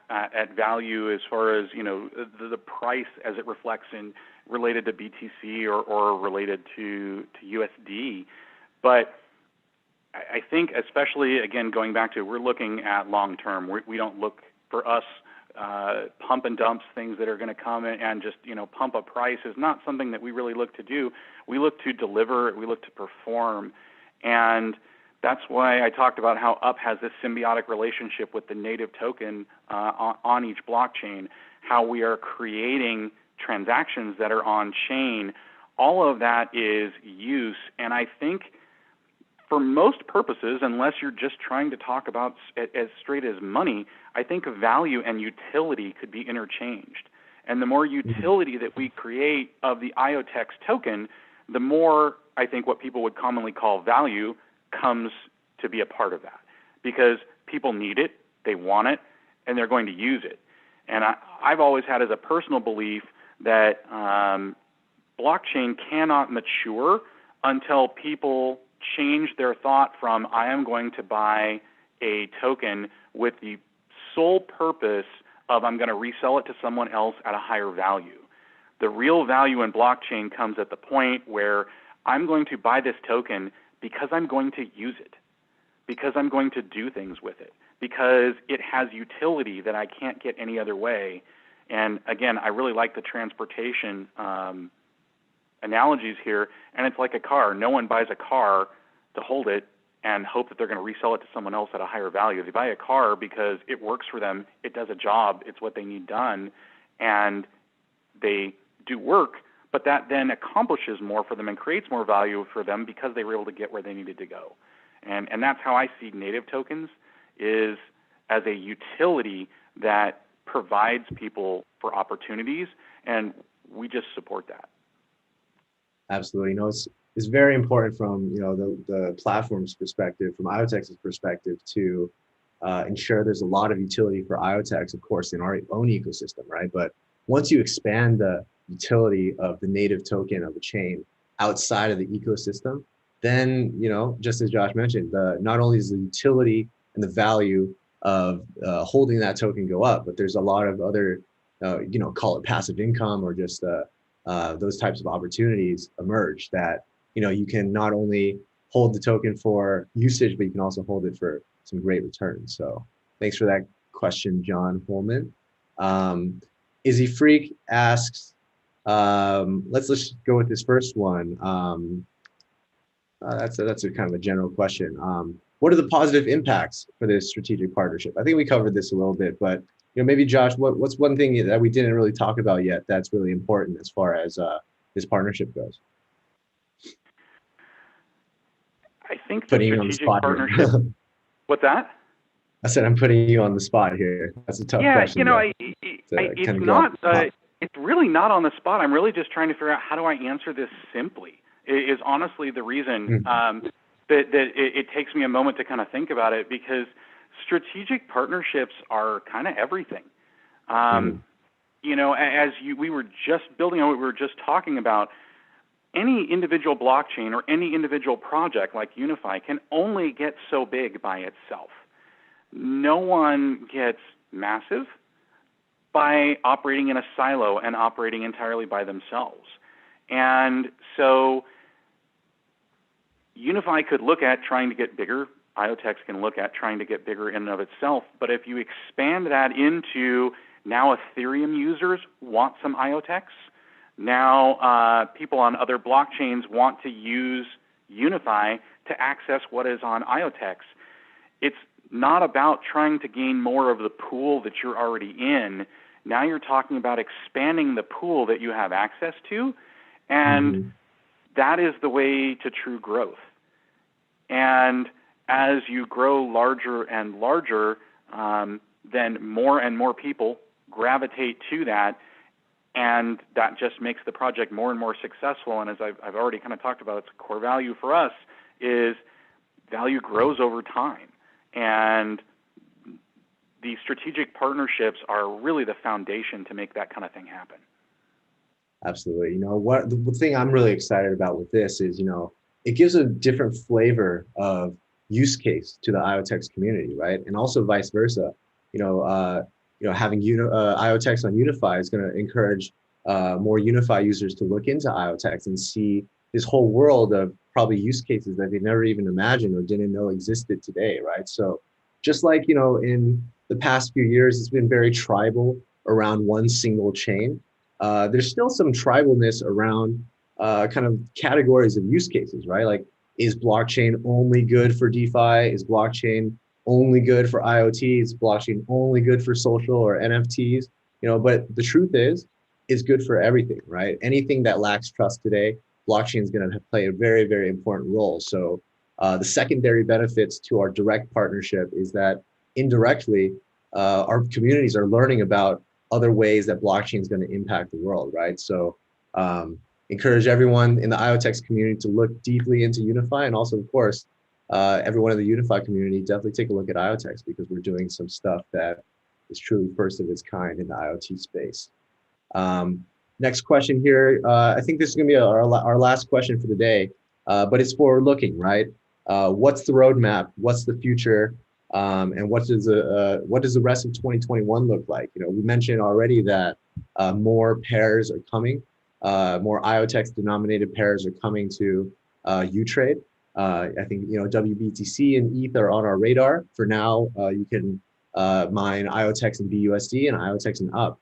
value as far as the price as it reflects in related to BTC or related to USD, but I think especially again going back to we're looking at long term. We don't look for us. Pump and dumps, things that are going to come in and just pump a price is not something that we really look to do. We look to deliver, we look to perform, and that's why I talked about how UP has this symbiotic relationship with the native token on each blockchain, how we are creating transactions that are on chain. All of that is use, and I think for most purposes, unless you're just trying to talk about as straight as money, I think value and utility could be interchanged. And the more utility that we create of the IoTeX token, the more I think what people would commonly call value comes to be a part of that. Because people need it, they want it, and they're going to use it. And I've always had as a personal belief that blockchain cannot mature until people change their thought from I am going to buy a token with the sole purpose of I'm going to resell it to someone else at a higher value. The real value in blockchain comes at the point where I'm going to buy this token because I'm going to use it, because I'm going to do things with it, because it has utility that I can't get any other way. And again, I really like the transportation analogies here, and it's like a car. No one buys a car to hold it and hope that they're going to resell it to someone else at a higher value. They buy a car because it works for them, it does a job, it's what they need done, and they do work, but that then accomplishes more for them and creates more value for them because they were able to get where they needed to go. And that's how I see native tokens, is as a utility that provides people for opportunities, and we just support that. Absolutely. It's very important from the platform's perspective, from IoTex's perspective, to ensure there's a lot of utility for IoTeX, of course, in our own ecosystem, right? But once you expand the utility of the native token of the chain outside of the ecosystem, then just as Josh mentioned, not only is the utility and the value of holding that token go up, but there's a lot of other, call it passive income or just those types of opportunities emerge that you can not only hold the token for usage, but you can also hold it for some great returns. So thanks for that question, John Holman. Izzy Freak asks, let's just go with this first one. That's a kind of a general question. What are the positive impacts for this strategic partnership? I think we covered this a little bit, but maybe Josh, what's one thing that we didn't really talk about yet that's really important as far as this partnership goes? I think putting the strategic partnership. What's that? I said I'm putting you on the spot here. That's a tough question. It's really not on the spot. I'm really just trying to figure out how do I answer this simply. Is honestly the reason that it takes me a moment to kind of think about it, because strategic partnerships are kind of everything. We were just building on what we were just talking about. Any individual blockchain or any individual project like Unifi can only get so big by itself. No one gets massive by operating in a silo and operating entirely by themselves. And so Unifi could look at trying to get bigger. IoTeX can look at trying to get bigger in and of itself. But if you expand that into now Ethereum users want some IoTeX, now people on other blockchains want to use Unifi to access what is on IoTeX. It's not about trying to gain more of the pool that you're already in. Now you're talking about expanding the pool that you have access to, and that is the way to true growth. And as you grow larger and larger, then more and more people gravitate to that, and that just makes the project more and more successful. And as I've already kind of talked about, its core value for us is value grows over time. And these strategic partnerships are really the foundation to make that kind of thing happen. Absolutely. You know, what the thing I'm really excited about with this is, it gives a different flavor of use case to the IoTeX community, right? And also vice versa. You know, having IoTeX on Unifi is going to encourage more Unifi users to look into IoTeX and see this whole world of probably use cases that they never even imagined or didn't know existed today, right? So just like, in the past few years, it's been very tribal around one single chain. There's still some tribalness around kind of categories of use cases, right? Like, is blockchain only good for DeFi? Is blockchain only good for IoT? Is blockchain only good for social or NFTs? But the truth is, it's good for everything, right? Anything that lacks trust today, blockchain is going to play a very, very important role. So the secondary benefits to our direct partnership is that indirectly, our communities are learning about other ways that blockchain is going to impact the world, right? So encourage everyone in the IoTeX community to look deeply into Unifi, and also, of course, everyone in the Unifi community, definitely take a look at IoTeX because we're doing some stuff that is truly first of its kind in the IoT space. Next question here. I think this is going to be our last question for the day, but it's forward looking, right? What's the roadmap? What's the future? And what does the rest of 2021 look like? We mentioned already that more pairs are coming. More IoTeX denominated pairs are coming to uTrade. I think WBTC and ETH are on our radar. For now, you can mine IoTeX and BUSD and IoTeX and UP.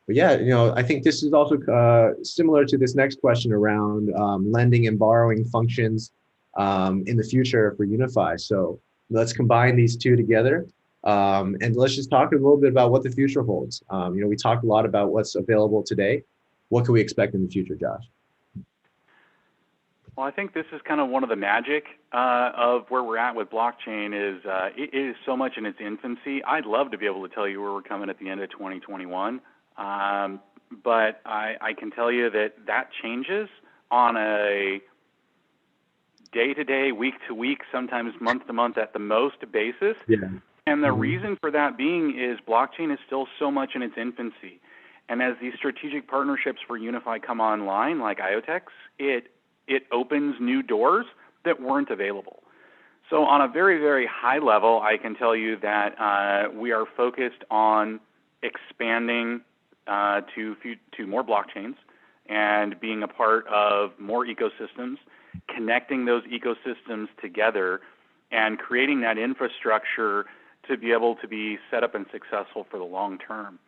But yeah, I think this is also similar to this next question around lending and borrowing functions in the future for Unifi. So let's combine these two together, and let's just talk a little bit about what the future holds. We talked a lot about what's available today. What can we expect in the future, Josh? Well, I think this is kind of one of the magic of where we're at with blockchain is it is so much in its infancy. I'd love to be able to tell you where we're coming at the end of 2021. But I can tell you that changes on a day-to-day, week-to-week, sometimes month-to-month at the most basis. Yeah. And the reason for that being is blockchain is still so much in its infancy. And as these strategic partnerships for Unifi come online, like IoTeX, it opens new doors that weren't available. So on a very, very high level, I can tell you that we are focused on expanding to more blockchains and being a part of more ecosystems, connecting those ecosystems together, and creating that infrastructure to be able to be set up and successful for the long term.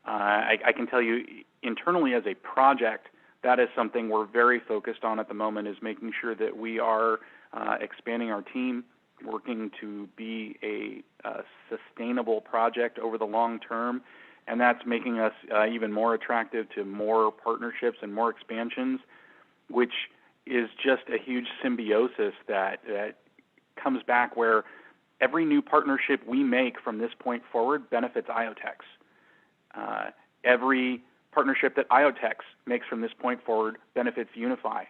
I can tell you internally as a project, that is something we're very focused on at the moment, is making sure that we are expanding our team, working to be a sustainable project over the long term, and that's making us even more attractive to more partnerships and more expansions, which is just a huge symbiosis that comes back where every new partnership we make from this point forward benefits IoTeX. Every partnership that IoTeX makes from this point forward benefits Unifi.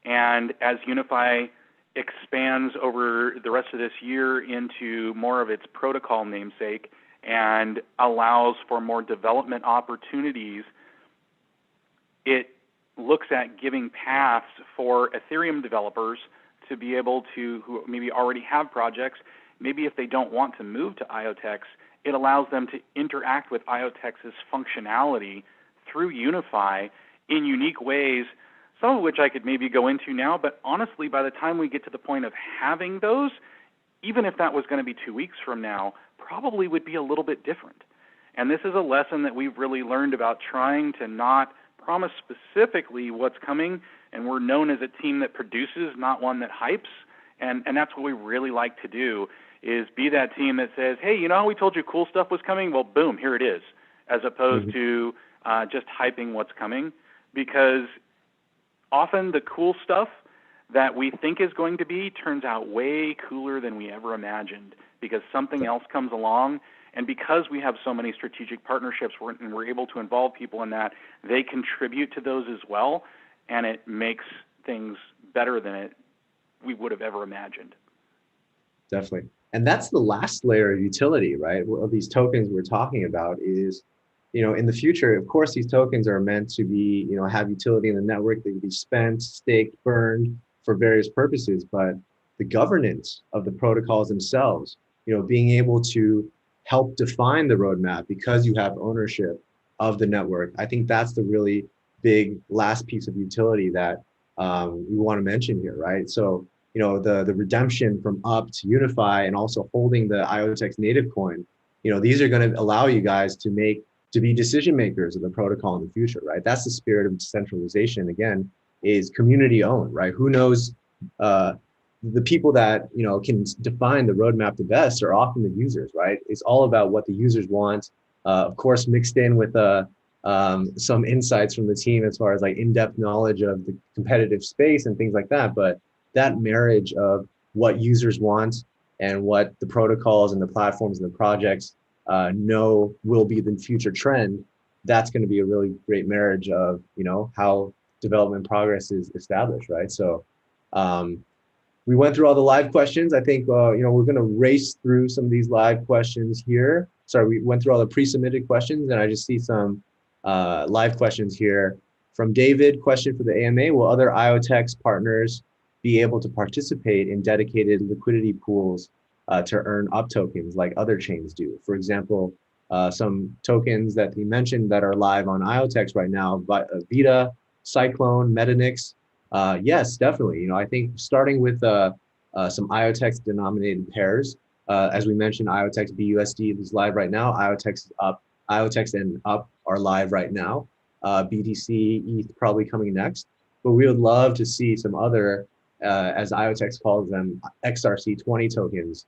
And as Unifi expands over the rest of this year into more of its protocol namesake and allows for more development opportunities, it looks at giving paths for Ethereum developers to be able to, who maybe already have projects, maybe if they don't want to move to IoTeX, it allows them to interact with IoTex's functionality through Unifi in unique ways, some of which I could maybe go into now, but honestly, by the time we get to the point of having those, even if that was going to be 2 weeks from now, probably would be a little bit different. And this is a lesson that we've really learned about trying to not promise specifically what's coming, and we're known as a team that produces, not one that hypes, and that's what we really like to do, is be that team that says, hey, you know how we told you cool stuff was coming? Well, boom, here it is, as opposed to just hyping what's coming, because often the cool stuff that we think is going to be turns out way cooler than we ever imagined, because something else comes along, and because we have so many strategic partnerships and we're able to involve people in that, they contribute to those as well, and it makes things better than we would have ever imagined. Definitely. And that's the last layer of utility, right? Well, these tokens we're talking about is in the future, of course, these tokens are meant to be, have utility in the network. They can be spent, staked, burned for various purposes. But the governance of the protocols themselves, being able to help define the roadmap because you have ownership of the network. I think that's the really big last piece of utility that we want to mention here, right? So, the redemption from UP to Unifi and also holding the IoTeX native coin, these are going to allow you guys to be decision makers of the protocol in the future, right? That's the spirit of decentralization. Again, is community owned, right? Who knows? The people that can define the roadmap the best are often the users, right? It's all about what the users want. Of course, mixed in with some insights from the team as far as like in-depth knowledge of the competitive space and things like that. But that marriage of what users want and what the protocols and the platforms and the projects know will be the future trend, that's going to be a really great marriage of how development progress is established, right? So we went through all the live questions. I think we're going to race through some of these live questions here. Sorry, we went through all the pre-submitted questions, and I just see some live questions here from David. Question for the AMA: will other IoTeX partners be able to participate in dedicated liquidity pools to earn UP tokens like other chains do? For example, some tokens that he mentioned that are live on IoTeX right now, Vita, Cyclone, Metanix. Yes, definitely. I think starting with some IoTeX denominated pairs, as we mentioned, IoTeX BUSD is live right now. IoTeX is up. IoTeX and UP are live right now. BTC, ETH probably coming next. But we would love to see some other, as IoTeX calls them, XRC20 tokens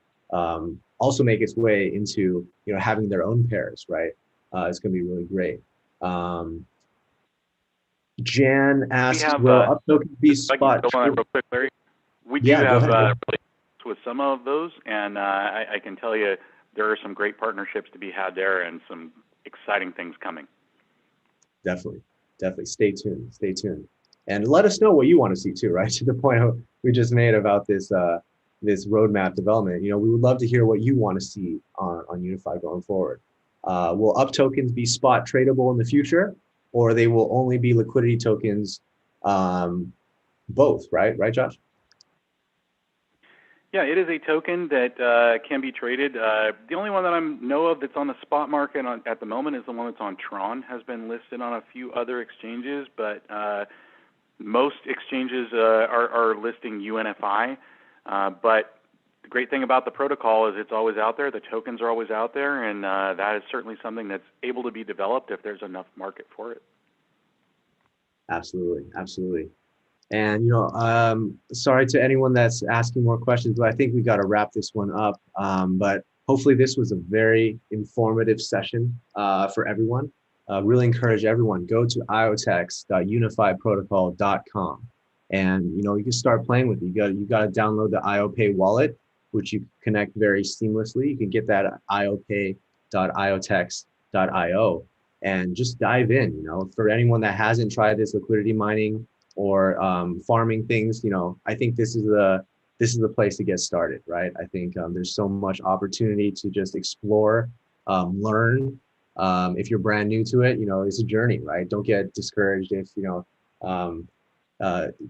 also make its way into having their own pairs, right? It's going to be really great. Jan asks, will UP tokens be spot? Real quick, Larry. We do have relationships with some of those, and I can tell you there are some great partnerships to be had there and some exciting things coming. Definitely. Stay tuned. And let us know what you want to see too, right? To the point we just made about this this roadmap development. We would love to hear what you want to see on UNFI going forward. Will UP tokens be spot tradable in the future, or they will only be liquidity tokens? Both, right? Right, Josh? Yeah, it is a token that can be traded. The only one that I know of that's on the spot market at the moment is the one that's on TRON. Has been listed on a few other exchanges, but most exchanges are listing UNFI. But the great thing about the protocol is it's always out there. The tokens are always out there, and that is certainly something that's able to be developed if there's enough market for it. Absolutely. And sorry to anyone that's asking more questions, but I think we got to wrap this one up. But hopefully this was a very informative session for everyone. Really encourage everyone, go to iotex.unifiprotocol.com, and you can start playing with it. You got to download the IOPay wallet, which you connect very seamlessly. You can get that at iopay.iotex.io, and just dive in. For anyone that hasn't tried this liquidity mining or farming things, I think this is the place to get started, right? I think there's so much opportunity to just explore, learn. If you're brand new to it, it's a journey, right? Don't get discouraged if you're a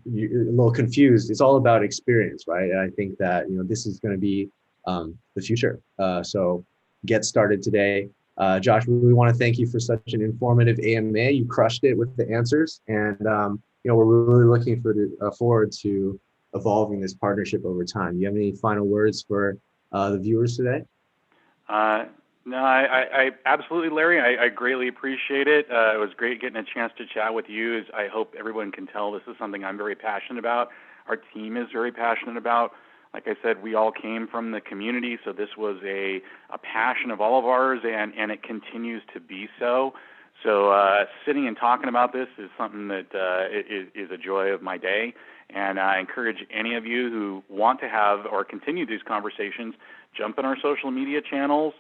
little confused. It's all about experience, right? And I think that this is going to be the future. So get started today. Josh, we really want to thank you for such an informative AMA. You crushed it with the answers, and we're really looking forward to evolving this partnership over time. You have any final words for the viewers today? No, I absolutely, Larry. I greatly appreciate it. It was great getting a chance to chat with you. I hope everyone can tell this is something I'm very passionate about. Our team is very passionate about. Like I said, we all came from the community, so this was a passion of all of ours, and it continues to be so. So sitting and talking about this is something that is a joy of my day, and I encourage any of you who want to have or continue these conversations, jump in our social media channels,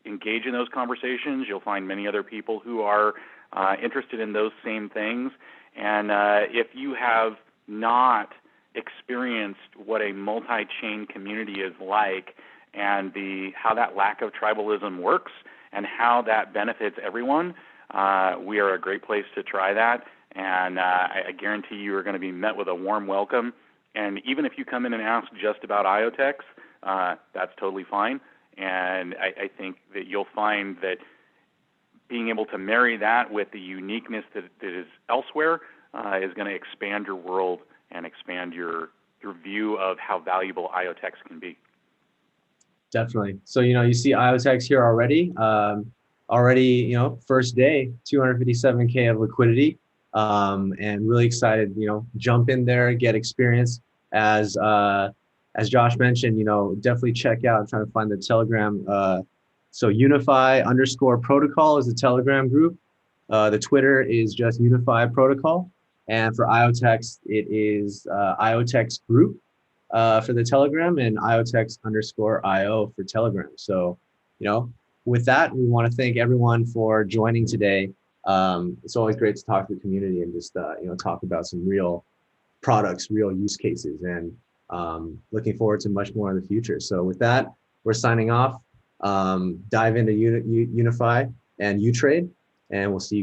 engage in those conversations. You'll find many other people who are interested in those same things, and if you have not experienced what a multi-chain community is like and how that lack of tribalism works and how that benefits everyone, we are a great place to try that. And I guarantee you are going to be met with a warm welcome. And even if you come in and ask just about IoTeX, that's totally fine. And I think that you'll find that being able to marry that with the uniqueness that is elsewhere is going to expand your world and expand your view of how valuable IoTeX can be. Definitely. So, you see IoTeX here already. First day, 257K of liquidity. And really excited, jump in there, get experience. As Josh mentioned, definitely check out, trying to find the Telegram. So Unifi_protocol is the Telegram group. The Twitter is just Unifi protocol. And for IoTeX, it is IoTeX group for the Telegram, and IoTeX_IO for Telegram. So, with that, we want to thank everyone for joining today. It's always great to talk to the community and just talk about some real products, real use cases, and looking forward to much more in the future. So with that, we're signing off. Dive into Unifi and uTrade, and we'll see you